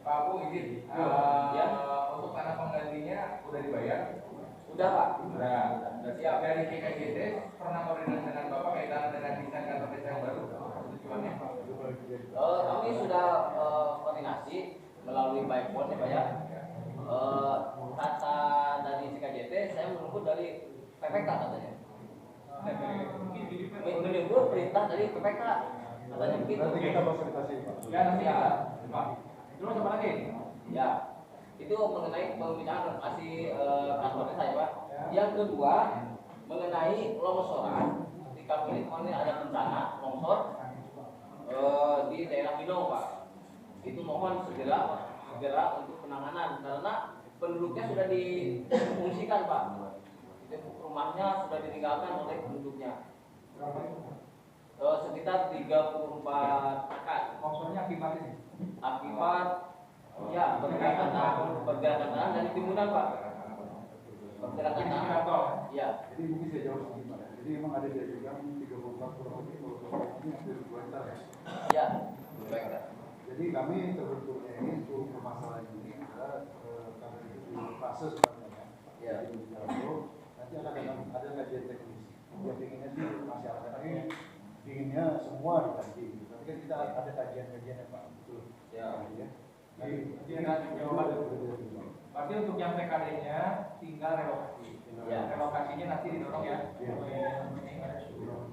S6: Pak Bu izin,
S4: Ya.
S6: untuk tanah penggantinya udah dibayar?
S4: Udah Pak.
S6: Udah. Siap dari CKJT pernah koordinasi dengan Bapak kaitan dengan desain kantor desa yang baru? Tujuannya?
S4: Kami sudah koordinasi melalui by phone ya Pak ya. Kata dari CKJT saya menunggu dari PPK katanya. Menunggu perintah dari PPK katanya begitu.
S5: Nanti kita fasilitasi Pak.
S2: Ya nanti ya. Pak. Terus apa lagi?
S4: Ya.
S9: Itu mengenai pembicaraan relokasi kantor desa ya Pak. Yang kedua mengenai longsoran. Ketika ini kemarin ada bencana longsor di daerah Binong Pak. Itu mohon segera untuk penanganan karena penduduknya sudah difungsikan Pak. Itu rumahnya sudah ditinggalkan oleh penduduknya. Sekitar 34 kakak.
S2: Longsornya akibat ini?
S9: Akibat ya pergerakan tanah dan timbunan Pak. Pergerakan tanah. Ya.
S5: Jadi mungkin saya jawab sedikit Pak. Jadi memang ada diajukan 34 kurang lebih kalau ini hampir 2 hektar ya.
S9: Ya. Baik.
S5: Jadi kami terbentuknya ini untuk permasalahan ini adalah karena itu di fase sebenarnya.
S9: Ya.
S5: Nanti ada kajian teknis. Yang inginnya sih masyarakat ini inginnya semua diganti. Tapi kan kita ada kajian-kajiannya Pak. Betul.
S9: Ya.
S2: Jadi berarti untuk yang PKD-nya tinggal relokasi.
S9: Ya.
S2: Relokasinya nanti didorong ya.
S5: Ya.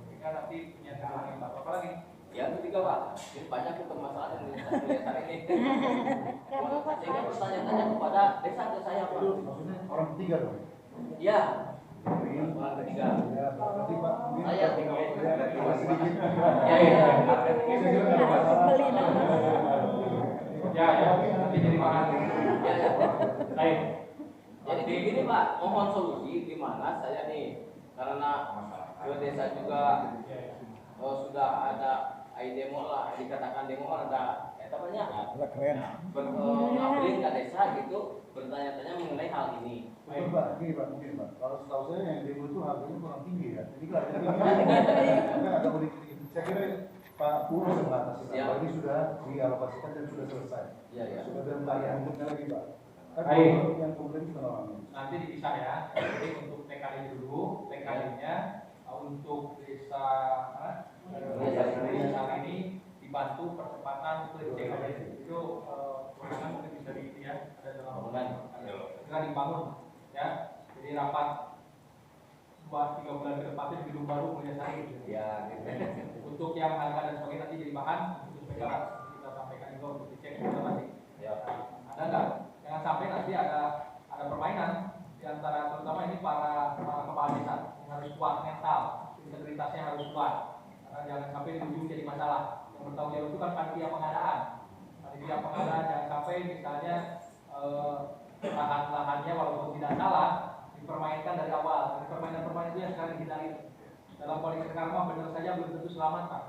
S2: Sehingga nanti punya yang apa lagi?
S9: Yang ketiga Pak, jadi banyak permasalahan yang dilihat hari ini. Sehingga bertanya-tanya kepada desa ke saya Pak.
S5: Orang ketiga dong.
S9: Ya. Orang ketiga.
S5: Ya, berarti Pak.
S9: Saya
S5: sedikit.
S2: Ya, nanti jadi bahan.
S9: Ya.
S2: Baik.
S9: Jadi begini Pak, mohon solusi di mana saya nih karena ke desa juga sudah ada demo lah, dikatakan demo ada namanya berlabel ke desa gitu bertanya-tanya mengenai hal ini.
S5: Betul Pak, gini Pak, mungkin Pak. Kalau setahu saya yang demo itu harganya kurang tinggi ya. Jadi kalau ada agak boleh saya kira Pak Pur bisa mengatasi. Ini sudah dialokasikan dan sudah selesai.
S9: Ya.
S5: Sudah berlayar untuknya lagi Pak.
S2: Baik.
S5: Yang komplain penolakan.
S2: Nanti dipisah ya. Jadi untuk TKD dulu, TKD-nya untuk desa ini dibantu percepatan ke TKD itu kewenangan mungkin bisa di ya ada dalam segera dibangun ya. Jadi rapat 2-3 bulan ke depan itu gedung baru mulai sari.
S9: Ya.
S2: Untuk yang harga dan sebagainya nanti jadi bahan untuk sementara kita sampaikan juga untuk dicek kita nanti.
S9: Ya.
S2: Ada nggak? Jangan sampai nanti ada permainan di antara terutama ini para kepala desa yang harus kuat mental, integritasnya harus kuat. Karena jangan sampai di ujung jadi masalah. Yang bertanggung jawab itu kan panitia pengadaan. Panitia pengadaan jangan sampai misalnya lahan-lahannya walaupun tidak salah dipermainkan dari awal. Permainan-permainan itu yang sekarang dihindari. Dalam politik karma benar saja belum tentu selamat Pak.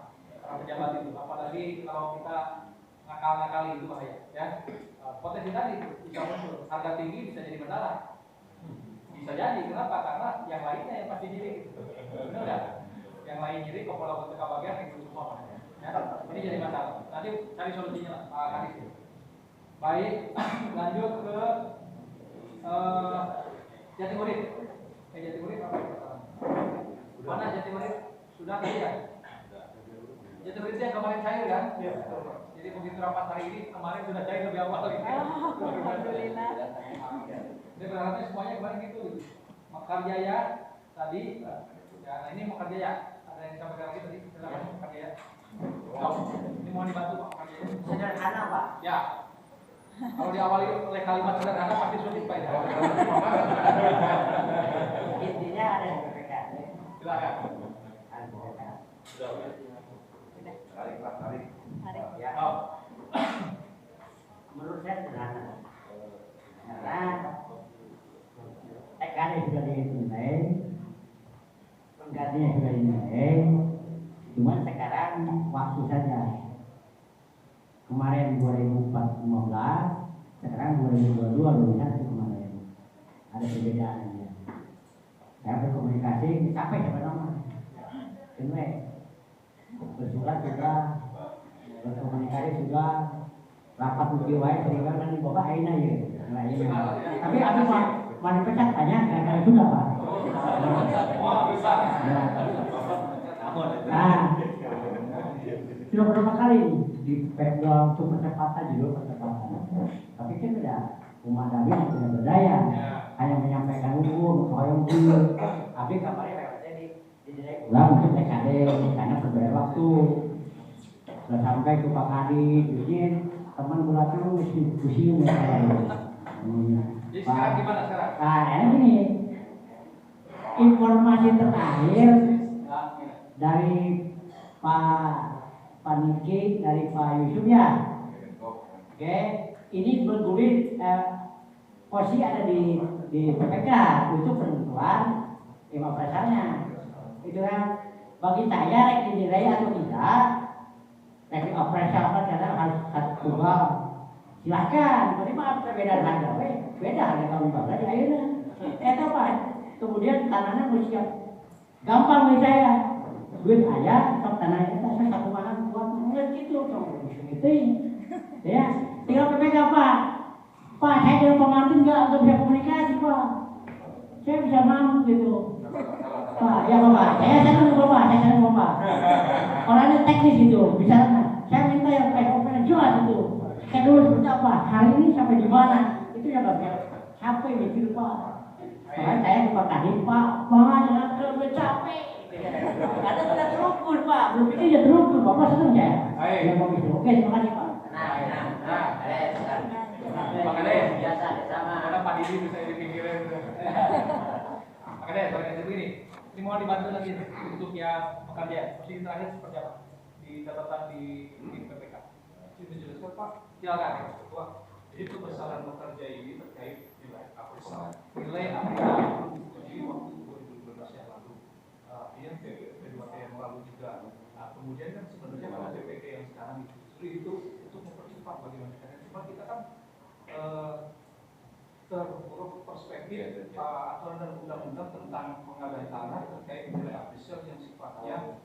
S2: Para pejabat itu, apalagi kalau kita ngakal-ngakali itu bahaya ya. Potensi tadi bisa muncul, harga tinggi bisa jadi masalah. Bisa jadi, kenapa? Karena yang lainnya yang pasti nyiri. Benar ya? Yang lain nyiri, kepala ketika bagian itu semua. Ya, ini jadi masalah. Nanti cari solusinya lah, Pak Kadis. Baik, lanjut ke Jatimurid. Jatimurid apa? Mana Jatimurid? Sudah tadi ya? Jatimuridnya kemarin cair kan? Iya. Jadi begitu rapat hari ini, kemarin sudah cair lebih awal ini.
S10: Alhamdulillah.
S2: Jadi berharapnya semuanya kemarin gitu. Mekarjaya tadi, ya nah ini Mekarjaya. Ada yang disampaikan lagi tadi, silakan Mekarjaya. Ini mohon dibantu Pak Mekarjaya.
S4: Sederhana Pak.
S2: Ya. Kalau diawali oleh kalimat sederhana pasti sulit Pak.
S4: Intinya ada di PPKD.
S2: Silakan.
S4: Ada di PPKD.
S10: Tarik.
S4: Ya. Menurut saya sederhana. Karena TKD sudah dinilai, penggantinya sudah dinilai, cuma sekarang waktu saja. Kemarin 2015, sekarang 2022 2021 kemarin. Ada perbedaannya. Saya berkomunikasi, capek sebenarnya. Ini bersurat juga, berkomunikasi juga, rapat ujiwai sehingga kan dibawa aina ya. Tapi aku mau dipecat tanya karena sudah Pak. Nah, sudah berapa kali di background untuk percepatan juga percepatan. Tapi kan tidak umat Nabi yang tidak berdaya, hanya menyampaikan hukum, koyong dulu. Tapi kabarnya lewatnya di ulang untuk TKD karena berbeda waktu. Sudah sampai ke Pak Kadi, izin teman gula terus diskusi mengenai
S2: sekarang gimana sekarang?
S11: Nah, ini informasi terakhir dari Pak Niki, dari Pak Yusuf ya. Oke, ini bergulir posisi ada di PPK untuk penentuan operasionalnya. Itu kan bagi saya rek dinilai atau tidak, rek operasional karena harus tunggal. Silahkan, tapi maaf perbedaan harga, beda harga tahun 14 akhirnya. Apa? Kemudian tanahnya mesti siap. Gampang bagi saya, duit aja, sok tanahnya saya satu mahal buat mulai gitu, sok gitu. Ya, tinggal PPK Pak. Pak, saya dengan Pak Martin nggak bisa komunikasi Pak. Saya bisa mampu gitu. Pak, ya Bapak, saya senang Bapak. Orangnya teknis gitu, bisa. Saya minta yang kayak jelas itu. Saya dulu seperti apa, hari ini sampai di mana, itu yang gak capek mikir Pak. Makanya saya Pak tadi Pak, jangan terlalu capek. Karena sudah terukur Pak, belum pikir ya terukur, Bapak senang saya. Ya Pak gitu. Oke, terima kasih Pak.
S2: Makanya
S9: biasa sama.
S2: Karena Pak Didi bisa dipikirin. Makanya soalnya begini, ini mau dibantu lagi untuk yang pekerja. Posisi terakhir seperti apa? Di catatan di PPK.
S8: Menjelaskan Pak,
S2: Silakan.
S8: Ketua. Jadi kebesaran pekerja ini terkait nilai appraisal.
S2: Nilai appraisal.
S8: Jadi waktu 2012 yang lalu, artinya P2P yang lalu juga. Nah, kemudian kan sebenarnya pada PPK yang sekarang justru itu untuk mempercepat bagaimana caranya. Cuma kita kan terburuk perspektif aturan dan undang-undang tentang pengadaan tanah terkait nilai appraisal yang sifatnya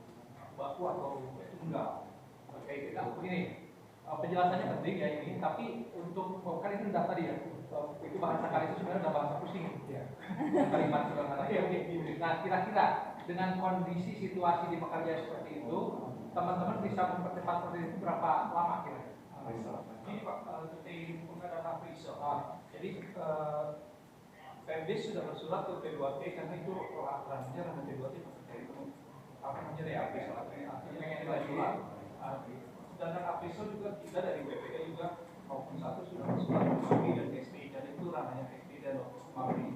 S8: baku atau tunggal.
S2: Oke, kita begini. Penjelasannya penting ya ini, tapi untuk kan itu data dia. Itu bahasa kali itu sebenarnya udah bahasa pusing ya. Kalimat sederhana. Nah, kira-kira dengan kondisi situasi di pekerja seperti itu, teman-teman bisa mempercepat seperti itu berapa lama kira-kira?
S8: Ini Pak, terkait pengadaan appraisal. Jadi PMB sudah bersurat ke P2P karena itu peraturannya dan P2P terkait appraisal artinya nilai jual. Sedangkan appraisal juga kita dari BPK juga maupun satu sudah bersurat ke MAPI dan SPI, dan itu ranahnya SPI dan MAPI.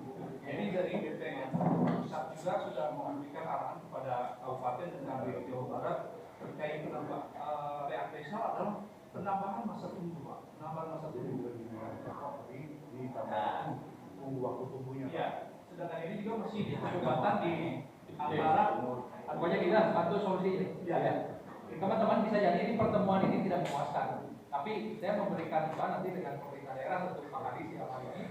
S8: Jadi dari BPN pusat juga sudah memberikan arahan kepada Kabupaten dan KPU Jawa Barat terkait appraisal adalah penambahan masa tunggu Pak. Penambahan masa tunggu. Tunggu waktu tunggunya. Ya. Sedangkan ini juga masih perdebatan di antara.
S2: Pokoknya kita satu solusi. Ya. Teman-teman bisa jadi ini pertemuan ini tidak memuaskan, tapi saya memberikan nanti dengan pemerintah daerah untuk Pak Kadis yang hari ini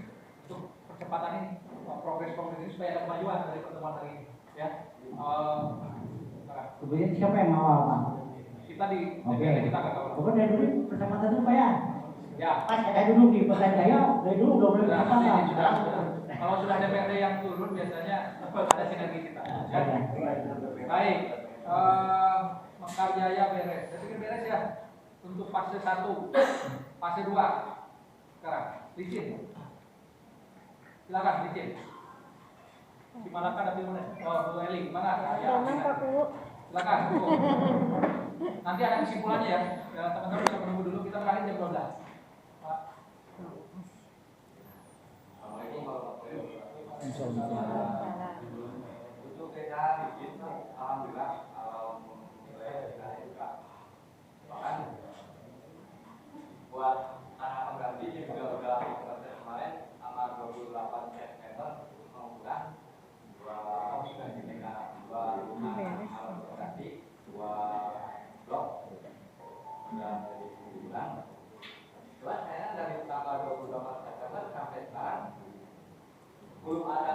S2: untuk percepatan ini, progres ini supaya ada kemajuan dari pertemuan hari ini. Ya.
S11: Kemudian siapa yang ngawal Pak?
S2: Kita di kita nggak tahu.
S11: Pokoknya dari dulu percepatan dulu Pak ya.
S2: Ya.
S11: Pas saya duduk di pesan saya, dari dulu udah boleh percepatan.
S2: Kalau sudah DPRD yang turun biasanya ada sinergi kita. Ya. Baik. Mekarjaya beres. Saya pikir beres ya. Untuk fase 1, fase 2. Sekarang, licin. Silakan licin. Di manakah ada pilih? Oh, Bu Eli, mana? Ya, silakan. Nanti ada kesimpulannya ya. Teman-teman bisa menunggu dulu. Kita berakhir jam 12. Pak.
S3: Untuk kita bikin, alhamdulillah. Bahkan buat anak pengganti juga udah proses kemarin tanggal 28 September pengumpulan dua blok sudah dibilang. Cuma saya dari tanggal 28 September sampai sekarang belum ada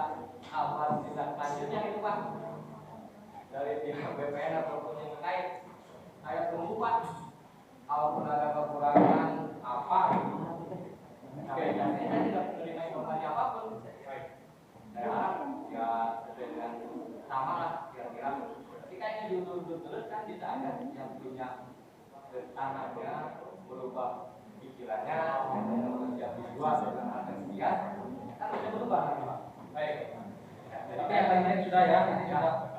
S3: apa tindak lanjutnya itu Pak dari pihak BPN ataupun yang terkait. Saya tunggu Pak, kalaupun ada kekurangan apa sampai saat ini saya tidak menerima informasi apapun. Saya harap ya sesuai dengan sama lah kira-kira. Ketika ini diurut terus kan bisa ada yang punya tanahnya berubah pikirannya, yang bekerja dijual dengan harga sekian, kan bisa berubah Pak.
S2: Baik. Tapi yang lain sudah ya, ini sudah.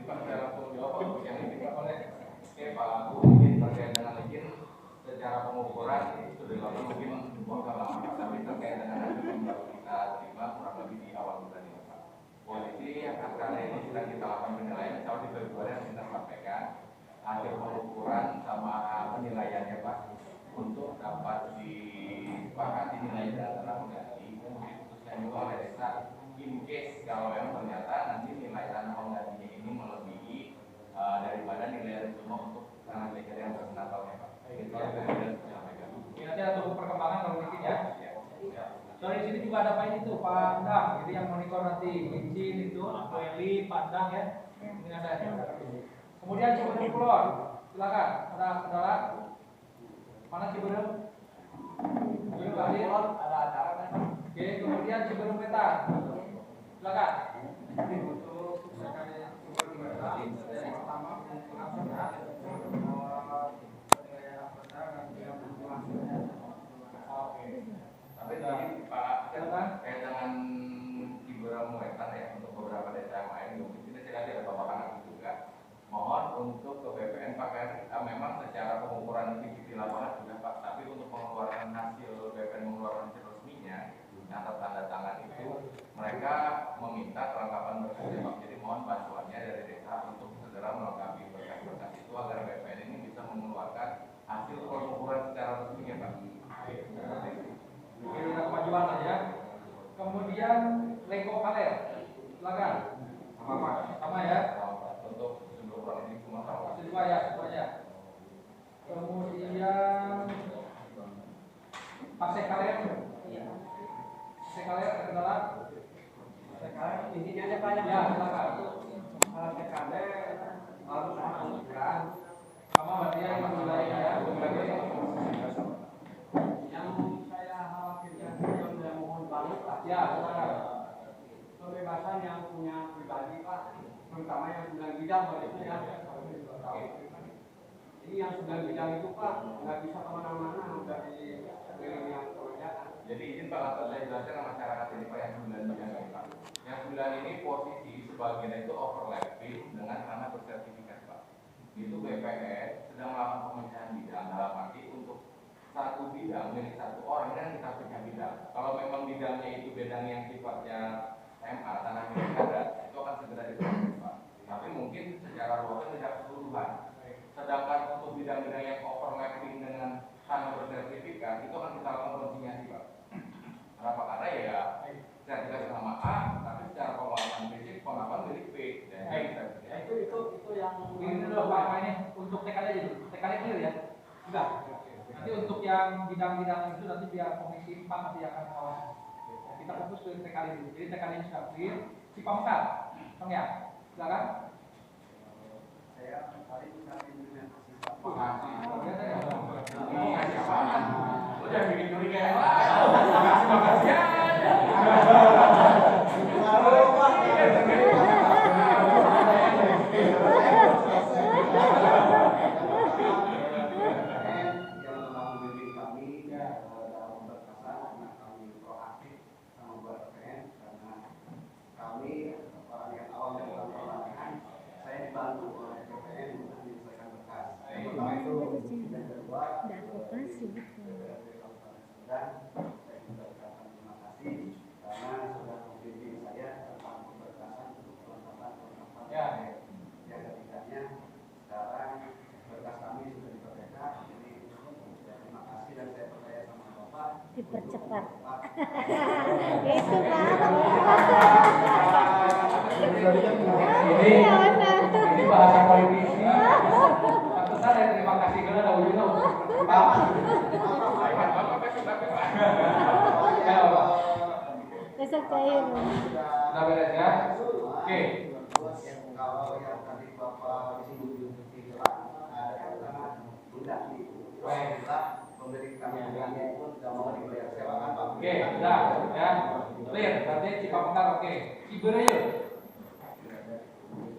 S6: Pak dalam jawab yang diminta oleh Pak mungkin terkait dengan izin secara pengukuran sudah lama mungkin waktu lama tapi terkait dengan yang sekarang ini sedang kita lakukan penilaian. Insya Allah di Februari yang kita sampaikan hasil pengukuran sama penilaiannya Pak untuk dapat disepakati nilai dan tanah pengganti. Diputuskan juga oleh desa in case kalau memang ternyata nanti nilai tanah penggantinya ini melebihi daripada nilai rencana untuk tanah legal yang bersenataunya Pak. Itu yang kemudian saya sampaikan.
S2: Nanti ada tunggu perkembangan kalau bikin ya. Soalnya di sini juga ada Pak ini tuh, Pak Dang, jadi yang monitor nanti izin itu, Pak Eli, Pak Dang ya. Ini ada. Kemudian Ciberem Kulon, silakan. Ada kendala? Mana Ciberem? Ciberem Kulon ada acara kan? Oke, kemudian Ciberem Wetan, silakan. Untuk yang pertama
S6: Tapi tadi Pak terkait dengan Ciberem Wetan ya untuk beberapa desa yang lain mungkin kita tidak ada Bapak Kanaki juga. Mohon untuk ke BPN Pak memang secara pengukuran fisik di lapangan sudah Pak, tapi untuk pengeluaran hasil BPN mengeluarkan hasil resminya yang tertanda tangan itu mereka meminta kelengkapan berkas Pak. Jadi mohon bantuannya dari desa untuk segera melengkapi berkas-berkas itu agar BPN ini bisa mengeluarkan hasil pengukuran secara resminya Pak.
S2: Ini kemajuan saja. Kemudian Leko Kaler, silakan. Sama ya.
S6: Untuk sebelum kurang ini cuma sama.
S2: Kedua ya, semuanya. Kemudian Pak Sekaler. Sekaler kendala.
S9: Sekarang intinya aja Pak
S2: Ya, silakan.
S9: Sekaler harus mengukurkan
S2: Sama berarti yang mulai ya.
S9: yang saya khawatirkan yang mohon balik Pak.
S2: Ya, silakan.
S9: Kebebasan yang punya pribadi Pak, terutama yang 9 bidang begitu ya. Ini yang 9 bidang itu Pak nggak bisa kemana-mana dari yang kerajaan.
S6: Jadi izin Pak atas saya jelaskan ke masyarakat ini Pak yang 9 bidang ini Pak. Yang 9 ini posisi sebagian itu overlapping dengan tanah bersertifikat Pak. Itu BPN sedang melakukan pemecahan bidang dalam arti untuk satu bidang milik satu orang kan kita pecah bidang. Kalau memang bidangnya itu bidang yang sifatnya MA tanah milik adat itu akan segera diproses Pak. Tapi mungkin secara luas tidak keseluruhan. Sedangkan untuk bidang-bidang yang overlapping dengan tanah bersertifikat itu akan kita lakukan konsinyasi Pak. Kenapa? Karena ya sertifikat sama A, tapi secara pengelolaan fisik pengakuan milik B.
S9: Itu yang
S2: Ini dulu Pak ini untuk TKD aja dulu. TKD clear ya? Sudah. Nanti untuk yang bidang-bidang itu nanti biar komisi 4 nanti akan mengawasi. Kita fokus ke TKD dulu. Jadi TKD-nya sudah clear. Si Pamekar, Bang ya, silakan.
S7: Saya paling terima kasih Pak.
S6: Makasih apaan? Lu jangan bikin curiga yang lain. Makasih aja.
S10: Dipercepat. Itu Pak.
S2: Ini bahasa politisi. Pantesan ya terima kasih karena ada ujungnya.
S10: Besok cair.
S2: Sudah beres ya? Oke.
S7: Kalau yang tadi Bapak disinggung di ada tidak pemberitaan yang pun tidak mau dibayar sewa kan Pak?
S2: Oke, sudah ya. Clear, berarti Cipamekar oke. Cibereyur.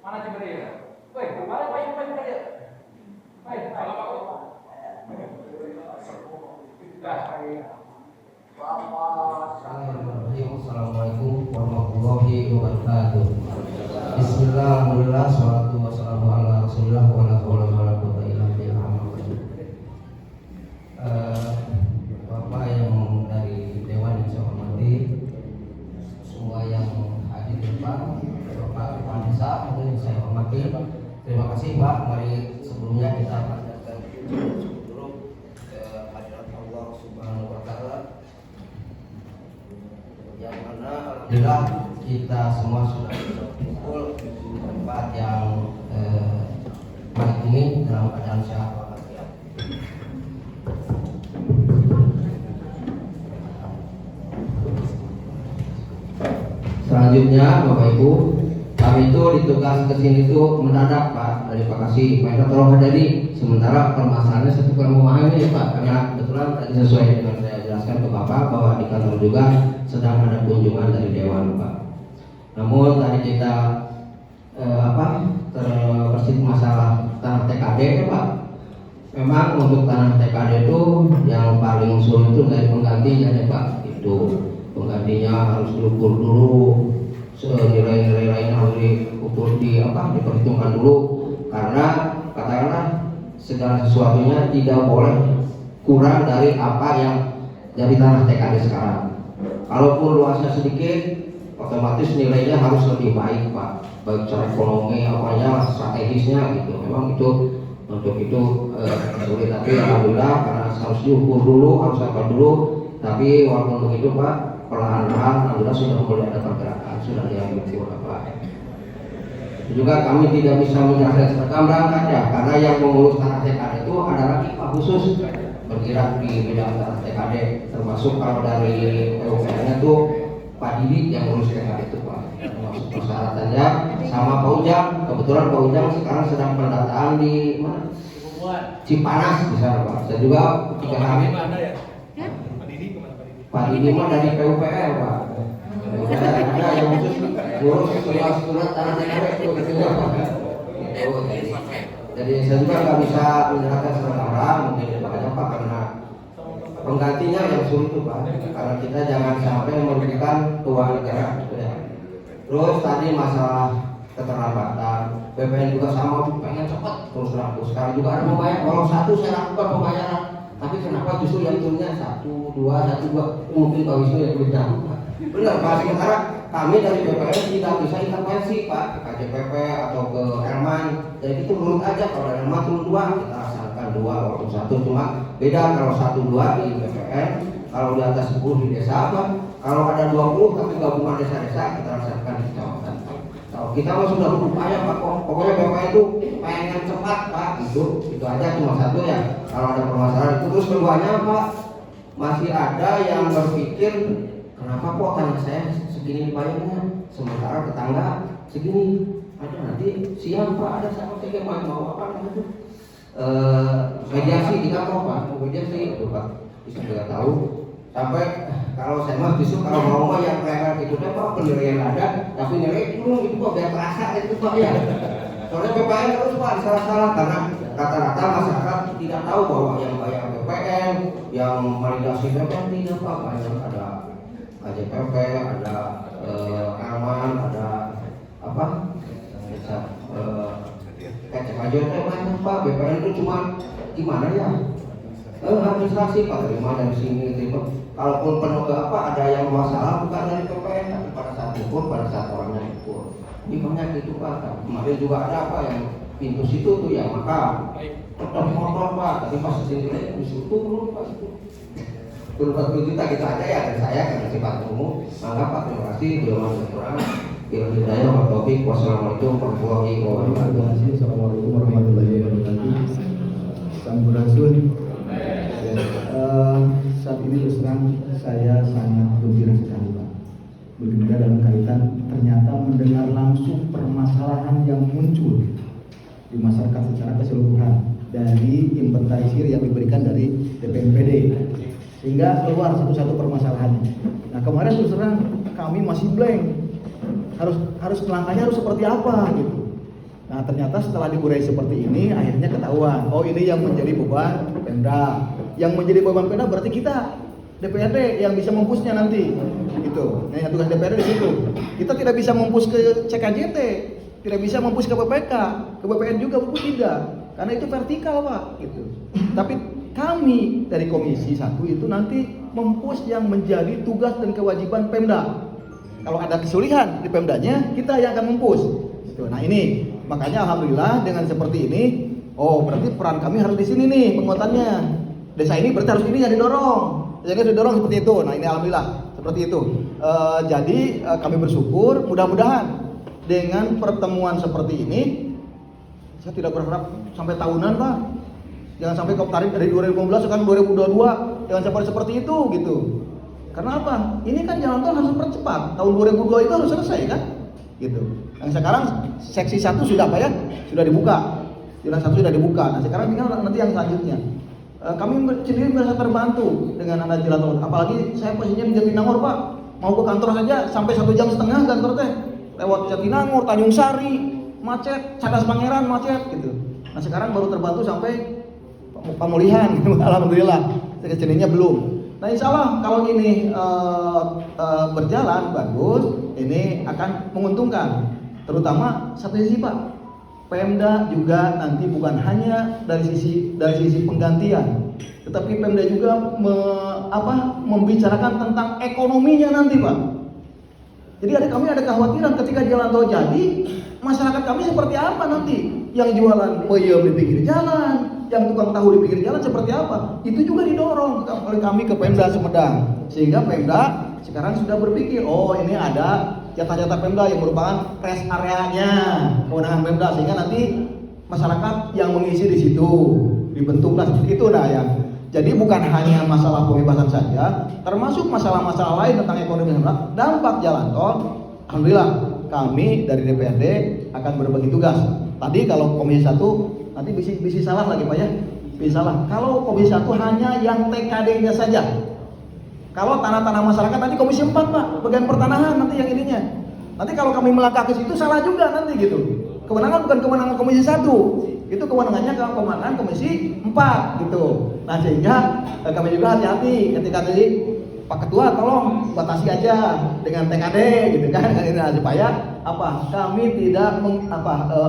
S2: Mana Cibereyur? Woi, mana Pak Cibereyur? Woi, kalau Pak. Sudah.
S12: Assalamualaikum warahmatullahi wabarakatuh. Bismillah, alhamdulillah, salatu wassalamu ala rasulillah wa ala hawla wa la quwwata illa billah. Bapak yang dari Dewan yang saya hormati, semua yang hadir di depan, Bapak Bakti. Terima kasih Pak. Mari sebelumnya kita panjatkan dulu hadirat Allah Subhanahu wa taala. Yang mana alhamdulillah kita semua sudah berkumpul di tempat yang baik ini dalam keadaan sehat walafiat. Selanjutnya Bapak Ibu, kami itu ditugas ke sini itu mendadak Pak dari Bekasi. Mereka tolong hadiri sementara permasalahannya satu kurang memahami Pak, karena kebetulan tadi sesuai dengan saya jelaskan ke Bapak bahwa di kantor juga sedang ada kunjungan dari Dewan Pak. Namun tadi kita terbesit masalah tanah TKD ya Pak. Memang untuk tanah TKD itu yang paling sulit itu dari penggantinya ya Pak. Itu penggantinya harus diukur dulu, nilai-nilai lainnya harus diukur diperhitungkan dulu, karena katakanlah segala sesuatunya tidak boleh kurang dari apa yang jadi tanah TKD sekarang. Kalaupun luasnya sedikit, otomatis nilainya harus lebih baik Pak, baik secara ekonomi apanya strategisnya gitu. Memang itu untuk itu sulit, tapi alhamdulillah karena harus diukur dulu, harus apa dulu. Tapi walaupun begitu Pak, perlahan-lahan alhamdulillah sudah mulai ada pergerakan, sudah diambil Pak. Juga kami tidak bisa menjelaskan serta berangkat ya, karena yang mengurus tanah TKD itu ada lagi Pak khusus bergerak di bidang tanah TKD, termasuk kalau dari PUPR-nya tuh Pak Didi yang ngurus TKD itu Pak, termasuk persyaratannya sama Pak Ujang. Kebetulan Pak Ujang sekarang sedang pendataan di mana? Cipanas di sana Pak. Saya juga 3 hari. Pak Didi mah dari PUPR Pak. Ada yang khusus ngurus surat tanah TKD itu gitu Pak. Jadi saya juga nggak bisa menjelaskan secara mungkin banyak Pak, karena penggantinya yang sulit itu Pak, karena kita jangan sampai merugikan keuangan negara gitu ya. Terus tadi masalah keterlambatan, BPN juga sama pengen cepat terus rampung. Sekarang juga ada pembayaran, kalau satu saya lakukan pembayaran, tapi kenapa justru yang turunnya 1, 2, mungkin Pak Wisnu yang lebih jauh Pak. Benar Pak, sementara kami dari BPN tidak bisa intervensi Pak ke KJPP atau ke Herman. Jadi itu menurut aja, kalau ada Herman turun 2 kita laksanakan 2 walaupun 1, cuma beda kalau 1-2 di BPN, kalau di atas 10 di desa apa, kalau ada 20 tapi gabungan desa-desa kita laksanakan di kecamatan. Kalau kita mah sudah berupaya Pak, pokoknya BPN itu pengen cepat Pak, itu aja, cuma 1 ya. Kalau ada permasalahan itu, terus keduanya Pak, masih ada yang berpikir kenapa kok tanah saya segini bayarnya, sementara tetangga segini. Ada nanti siang Pak, ada sama tiga mau apa itu mediasi di kantor Pak, mediasi itu Pak, bisa tidak tahu. Sampai kalau saya mah justru kalau mau yang kayak gitu deh Pak, penilaian ada, tapi nilai itu gitu Pak, biar terasa itu Pak ya. Soalnya BPN terus Pak salah-salah, karena rata-rata masyarakat tidak tahu bahwa yang bayar BPN, yang validasi BPN tidak Pak, banyak ada KJPP, ada Herman, ada apa? KJPP banyak Pak. BPN itu cuma gimana ya? Administrasi Pak, terima dari sini terima. Kalaupun penuh ada yang masalah bukan dari BPN, tapi pada saat ukur, pada saat orangnya ukur. Ini banyak itu Pak. Kemarin juga ada apa yang pintu situ tuh ya maka motor Pak, tapi pas sini di situ dulu Pak itu. Turut kita aja ya dari saya karena sifat umum. Maka Pak, terima kasih, belum ada kurang. Bila hidayah wa taufik. Wassalamualaikum warahmatullahi wabarakatuh.
S5: Assalamualaikum warahmatullahi wabarakatuh. Sampurasun. Saat ini terus terang saya sangat gembira sekali Pak. Bergembira dalam kaitan ternyata mendengar langsung permasalahan yang muncul di masyarakat secara keseluruhan dari inventarisir yang diberikan dari DPMPD, sehingga keluar satu-satu permasalahannya. Nah kemarin terus terang kami masih blank, harus langkahnya harus seperti apa gitu. Nah ternyata setelah diurai seperti ini akhirnya ketahuan, oh ini yang menjadi beban Pemda. Yang menjadi beban Pemda berarti kita DPRD yang bisa mempushnya nanti gitu. Nah tugas DPRD di situ. Kita tidak bisa mempush ke CKJT, tidak bisa mempush ke BPK, ke BPN juga tidak, karena itu vertikal Pak gitu. Tapi kami dari Komisi 1 itu nanti mempush yang menjadi tugas dan kewajiban Pemda. Kalau ada kesulitan di Pemdanya, kita yang akan mempush. Gitu. Nah ini
S13: Makanya alhamdulillah dengan seperti ini, oh berarti peran kami harus di sini nih penguatannya. Desa ini berarti harus ini yang didorong. Jadi didorong seperti itu. Nah ini alhamdulillah seperti itu. Jadi kami bersyukur, mudah-mudahan dengan pertemuan seperti ini, saya tidak berharap sampai tahunan Pak. Jangan sampai kok tarik dari 2015 sekarang 2022, jangan sampai seperti itu gitu. Karena apa? Ini kan jalan tol harus percepat. Tahun 2002 itu harus selesai kan? Gitu. Yang sekarang seksi 1 sudah apa ya? Sudah dibuka. Jalan 1 sudah dibuka. Nah, sekarang tinggal nanti yang selanjutnya. Kami sendiri merasa terbantu dengan ada jalan tol. Apalagi saya posisinya di Jatinangor, Pak. Mau ke kantor saja sampai 1,5 jam kantor teh. Lewat Jatinangor, Tanjung Sari, macet, Cadas Pangeran macet gitu. Nah, sekarang baru terbantu sampai pemulihan. Alhamdulillah. Kecilnya belum. Nah insya Allah kalau ini berjalan bagus, ini akan menguntungkan. Terutama satu sisi Pak, Pemda juga nanti bukan hanya dari sisi penggantian, tetapi Pemda juga membicarakan tentang ekonominya nanti Pak. Jadi kami ada kekhawatiran ketika jalan tol jadi, masyarakat kami seperti apa nanti? Yang jualan peyem di pinggir jalan, yang tukang tahu di pinggir jalan seperti apa? Itu juga didorong oleh kami ke Pemda Sumedang. Sehingga Pemda sekarang sudah berpikir, oh ini ada jatah-jatah Pemda yang merupakan rest areanya, kewenangan Pemda, sehingga nanti masyarakat yang mengisi di situ dibentuklah seperti itu. Nah ya. Jadi bukan hanya masalah pembebasan saja, termasuk masalah-masalah lain tentang ekonomi dampak jalan tol. Alhamdulillah kami dari DPRD akan berbagi tugas. Tadi kalau Komisi 1 nanti bisa salah lagi Pak ya, bisa salah. Kalau Komisi 1 hanya yang TKD-nya saja. Kalau tanah-tanah masyarakat nanti Komisi 4 Pak, bagian pertanahan nanti yang ininya. Nanti kalau kami melangkah ke situ salah juga nanti gitu. Kewenangan bukan kewenangan Komisi 1, itu kewenangannya kewenangan Komisi 4 gitu. Nah sehingga kami juga hati-hati ketika tadi Pak Ketua tolong batasi aja dengan TKD gitu kan, supaya kami tidak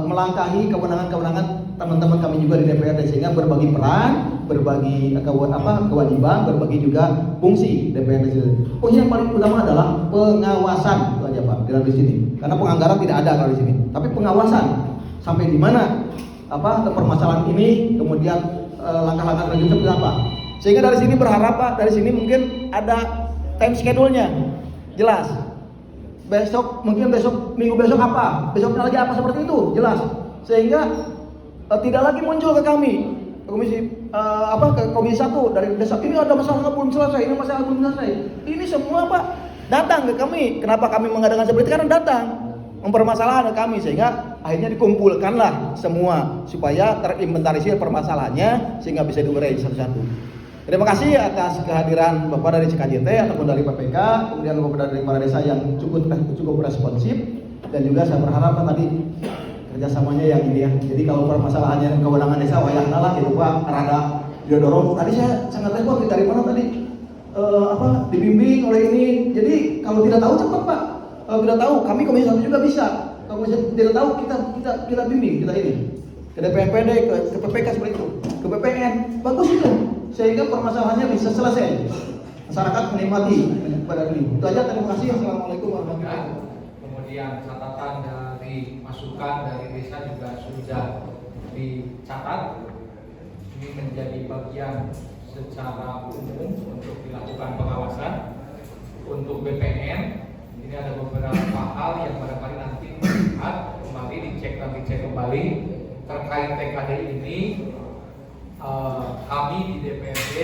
S13: melangkahi kewenangan-kewenangan teman-teman kami juga di DPRD, sehingga berbagi peran, berbagi kewajiban, berbagi juga fungsi DPRD. Fungsi yang paling utama adalah pengawasan, itu aja Pak di sini. Karena penganggaran tidak ada kalau di sini, tapi pengawasan sampai di mana permasalahan ini, kemudian langkah-langkah selanjutnya seperti apa. Sehingga dari sini berharap Pak, dari sini mungkin ada time schedule-nya jelas. Mungkin minggu besok apa, besoknya lagi apa, seperti itu jelas. Sehingga tidak lagi muncul ke kami ke Komisi 1 dari desa ini ada masalah belum selesai, ini masalah belum selesai. Ini semua Pak datang ke kami. Kenapa kami mengadakan seperti itu? Karena datang mempermasalahkan ke kami, sehingga akhirnya dikumpulkanlah semua supaya terinventarisir permasalahannya sehingga bisa diurai satu-satu. Terima kasih atas kehadiran Bapak dari CKJT ataupun dari PPK, kemudian Bapak dari para desa yang cukup responsif, dan juga saya berharap tadi kerjasamanya yang ini ya. Jadi kalau permasalahannya kewenangan desa wayahna lah gitu Pak, rada didorong. Tadi saya sangat respon dari mana tadi dibimbing oleh ini. Jadi kalau tidak tahu cepat Pak. Kalau tidak tahu kami Komisi 1 juga bisa. Kalau tidak tahu kita bimbing, kita ini ke DPRD, ke PPK seperti itu, ke PPN, bagus itu. Sehingga permasalahannya bisa selesai, masyarakat menikmati pada ini. Itu aja, terima kasih. Assalamualaikum warahmatullahi wabarakatuh.
S2: Kemudian catatan dari masukan dari desa juga sudah dicatat. Ini menjadi bagian secara umum untuk dilakukan pengawasan. Untuk BPN ini ada beberapa hal yang barangkali nanti dilihat kembali, dicek kembali terkait TKD ini. Kami di DPRD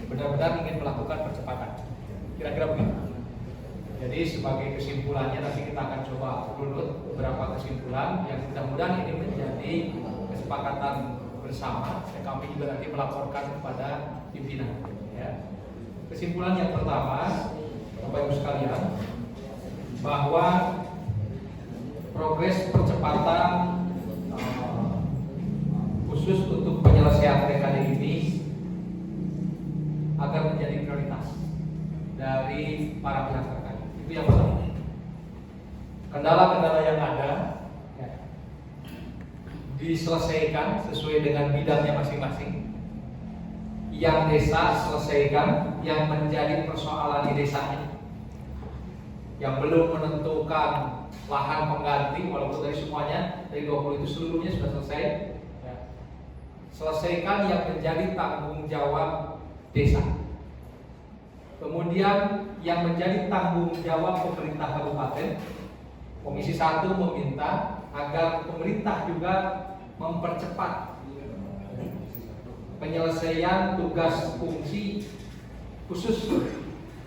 S2: benar-benar ingin melakukan percepatan, kira-kira begitu. Jadi sebagai kesimpulannya nanti kita akan coba runut beberapa kesimpulan yang mudah-mudahan ini menjadi kesepakatan bersama, dan kami juga nanti melaporkan kepada pimpinan. Ya. Kesimpulan yang pertama, Bapak Ibu sekalian, bahwa progres percepatan khusus untuk penyelesaian TKD ini agar menjadi prioritas dari para pihak terkait. Itu yang pertama. Kendala-kendala yang ada diselesaikan sesuai dengan bidangnya masing-masing. Yang desa selesaikan yang menjadi persoalan di desanya. Yang belum menentukan lahan pengganti, walaupun dari semuanya dari 20 itu seluruhnya sudah selesai. Ya. Selesaikan yang menjadi tanggung jawab desa. Kemudian yang menjadi tanggung jawab pemerintah kabupaten, Komisi 1 meminta agar pemerintah juga mempercepat penyelesaian tugas fungsi khusus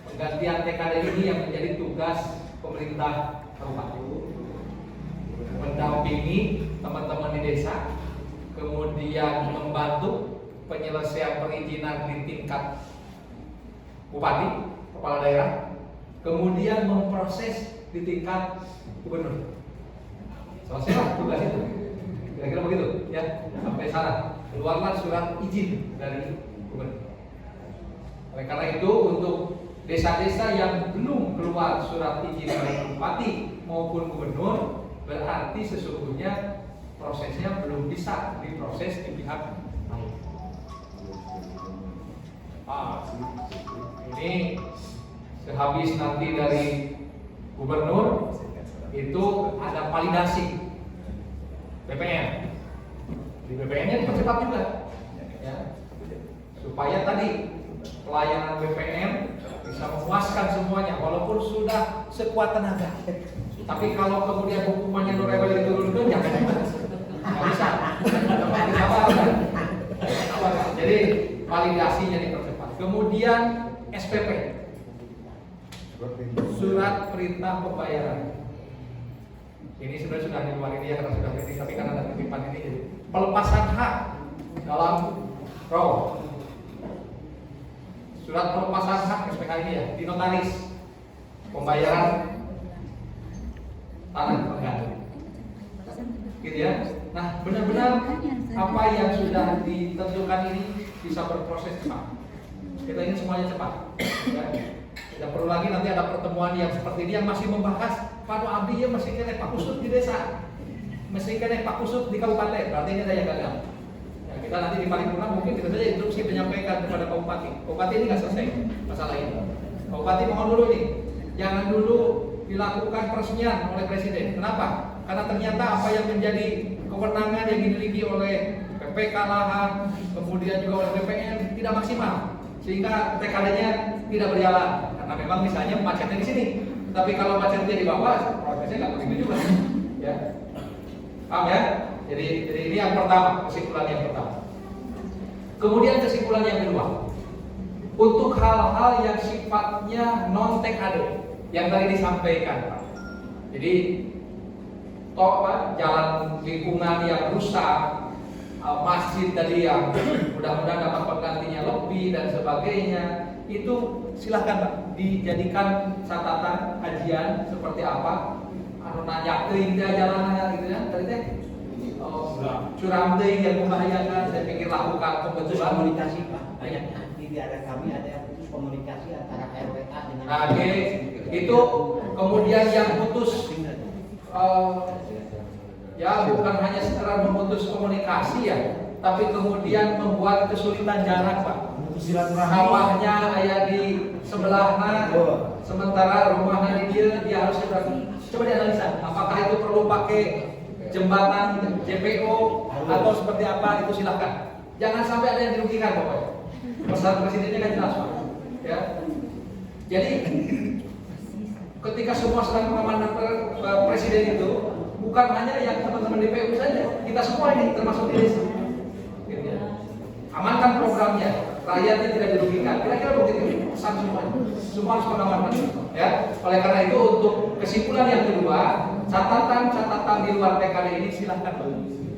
S2: penggantian TKD ini yang menjadi tugas pemerintah kabupaten, mendampingi teman-teman di desa, kemudian membantu penyelesaian perizinan di tingkat bupati, kepala daerah, kemudian memproses di tingkat gubernur. Selesailah tugas itu, kira-kira begitu ya, sampai sana keluarlah surat izin dari gubernur. Oleh karena itu, untuk desa-desa yang belum keluar surat izin dari bupati maupun gubernur, berarti sesungguhnya prosesnya belum bisa diproses di pihak lain. Ini sehabis nanti dari gubernur itu ada validasi BPN. Di BPN-nya dipercepat juga, ya, supaya tadi pelayanan BPN bisa memuaskan semuanya, walaupun sudah sekuat tenaga. Tapi kalau kemudian hukumannya Nurewel diturunkan, jangan nggak bisa. Jadi validasinya dipercepat. Kemudian SPP, surat perintah pembayaran. Ini sebenarnya sudah di luar ini ya, karena sudah kritis, tapi karena ada titipan ini jadi pelepasan hak dalam roh. Surat pelepasan hak SPK ini ya, di notaris pembayaran tanah pengganti, gitu ya. Nah, benar-benar apa yang sudah ditentukan ini bisa berproses cepat. Kita ingin semuanya cepat. Ya. Tidak perlu lagi nanti ada pertemuan yang seperti ini yang masih membahas Pak Abdi ya masih kena Pak Kusut di desa, masih kena Pak Kusut di kabupaten, berarti ini ada yang gagal. Ya, kita nanti di paripurna mungkin kita saja instruksi menyampaikan kepada Kabupaten. Kabupaten ini nggak selesai masalah ini. Kabupaten mohon dulu nih, jangan dulu dilakukan peresmian oleh Presiden. Kenapa? Karena ternyata apa yang menjadi kewenangan yang dimiliki oleh PPK lahan, kemudian juga oleh BPN tidak maksimal, sehingga TKD-nya tidak berjalan. Karena memang misalnya macetnya di sini, tapi kalau macetnya di bawah, prosesnya nggak begitu juga. Ya, paham ya? Jadi ini yang pertama, kesimpulan yang pertama. Kemudian kesimpulan yang kedua, untuk hal-hal yang sifatnya non TKD yang tadi disampaikan, Pak. Jadi jalan lingkungan yang rusak, masjid tadi yang mudah-mudahan dapat penggantinya lebih dan sebagainya, itu silahkan Pak dijadikan catatan kajian seperti apa. Anu nanya teuing teh jalannya gitu ya, tadi teh curam teuing yang membahayakan. Saya pikir lakukan kebetulan komunikasi Pak. Banyak di ada kami ada yang putus komunikasi antara RWA dengan itu kemudian yang putus ya bukan hanya sekedar memutus komunikasi ya, tapi kemudian membuat kesulitan jarak Pak. Sawahnya ayah di sebelahnya, sementara rumahnya di dia harus coba dianalisa. Apakah itu perlu pakai jembatan JPO atau seperti apa, itu silahkan. Jangan sampai ada yang dirugikan pokoknya. Pesan presidennya kan jelas Pak. Ya. Jadi ketika semua sedang mengamankan presiden itu, bukan hanya yang teman-teman DPU saja, kita semua ini termasuk di desa. Gitu ya. Amankan programnya, rakyatnya tidak dirugikan. Kira-kira begitu pesan semua harus mengamankan. Ya. Oleh karena itu untuk kesimpulan yang kedua, catatan-catatan di luar TKD ini silahkan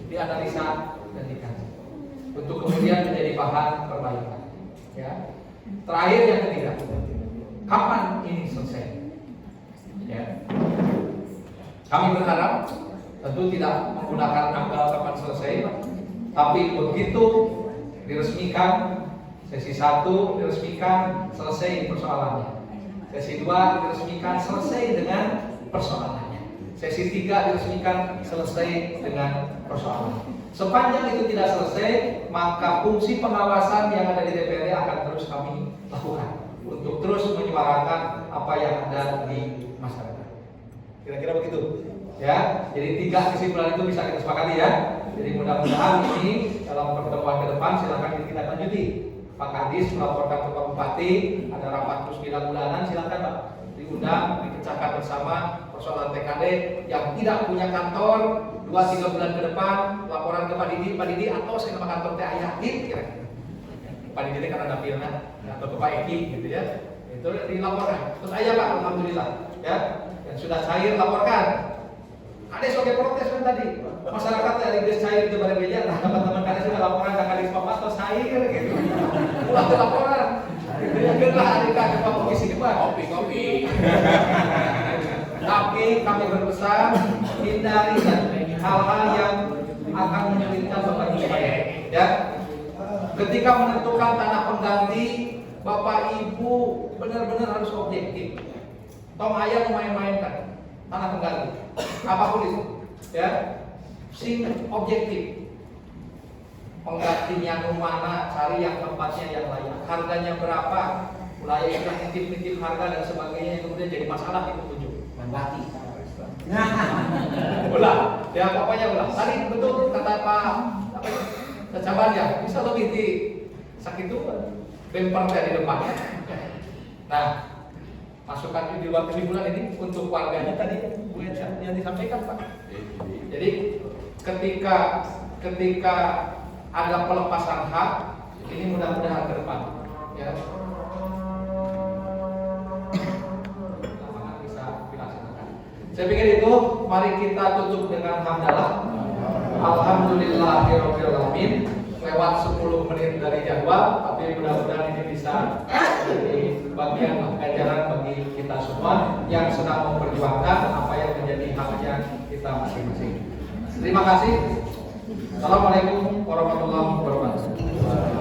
S2: dianalisa dan dikaji untuk kemudian menjadi bahan perbaikan. Ya. Terakhir yang ketiga, kapan ini selesai? Ya. Kami berharap tentu tidak menggunakan tanggal kapan selesai, tapi begitu diresmikan sesi 1 diresmikan selesai persoalannya, sesi 2 diresmikan selesai dengan persoalannya, sesi 3 diresmikan selesai dengan persoalannya. Sepanjang itu tidak selesai, maka fungsi pengawasan yang ada di DPRD akan terus kami lakukan untuk terus menyuarakan apa yang ada di masyarakat. Kira-kira begitu. Ya, jadi 3 kesimpulan itu bisa kita sepakati ya. Jadi mudah-mudahan ini dalam pertemuan ke depan silakan kita lanjuti. Pak Kadis melaporkan ke Pak Bupati, ada rapat puspila bulanan, silakan Pak diundang, dipecahkan bersama persoalan TKD yang tidak punya kantor 2-3 bulan ke depan, laporan ke Pak Didi atau saya nama kantor Teh Ayatin kira-kira. Pak Didi karena dapilnya atau ke Pak Eki gitu ya. Itu dilaporkan. Terus aja Pak, alhamdulillah ya. Yang sudah cair laporkan. Ada sebagai protes kan tadi. Masyarakat dari des cair di balai meja, nah teman-teman kalian sudah laporan ke Kadis Bapak atau cair gitu. Pulang ke laporan. Gitu ya gelah hari Kadis Bapak komisi kopi. Tapi kami berpesan hindari hal-hal yang akan menyulitkan Bapak Ibu sekalian. Ya. Ketika menentukan tanah pengganti, Bapak Ibu benar-benar harus objektif. Tong ayah main-mainkan tanah pengganti, apapun itu, ya, sing objektif. Penggantinya kemana, cari yang tempatnya yang layak, harganya berapa, mulai istilah nitip harga dan sebagainya, kemudian jadi masalah itu tunjuk.
S4: Mengganti.
S2: Ulah, ya pokoknya ulah. Tadi betul kata Pak Cacaban ya, bisa lebih di sakit itu bemper dari depan. Nah, masukan di luar bulan ini untuk warganya tadi yang disampaikan Pak. Jadi ketika ada pelepasan hak, ini mudah-mudahan ke depan ya. Bisa dilaksanakan. Saya pikir itu, mari kita tutup dengan hamdalah. Alhamdulillahirabbil alamin. Lewat 10 menit dari jadwal, tapi mudah-mudahan ini bisa menjadi bagian pelajaran bagi kita semua yang sedang memperjuangkan apa yang menjadi haknya kita masing-masing. Terima kasih. Assalamualaikum warahmatullahi wabarakatuh.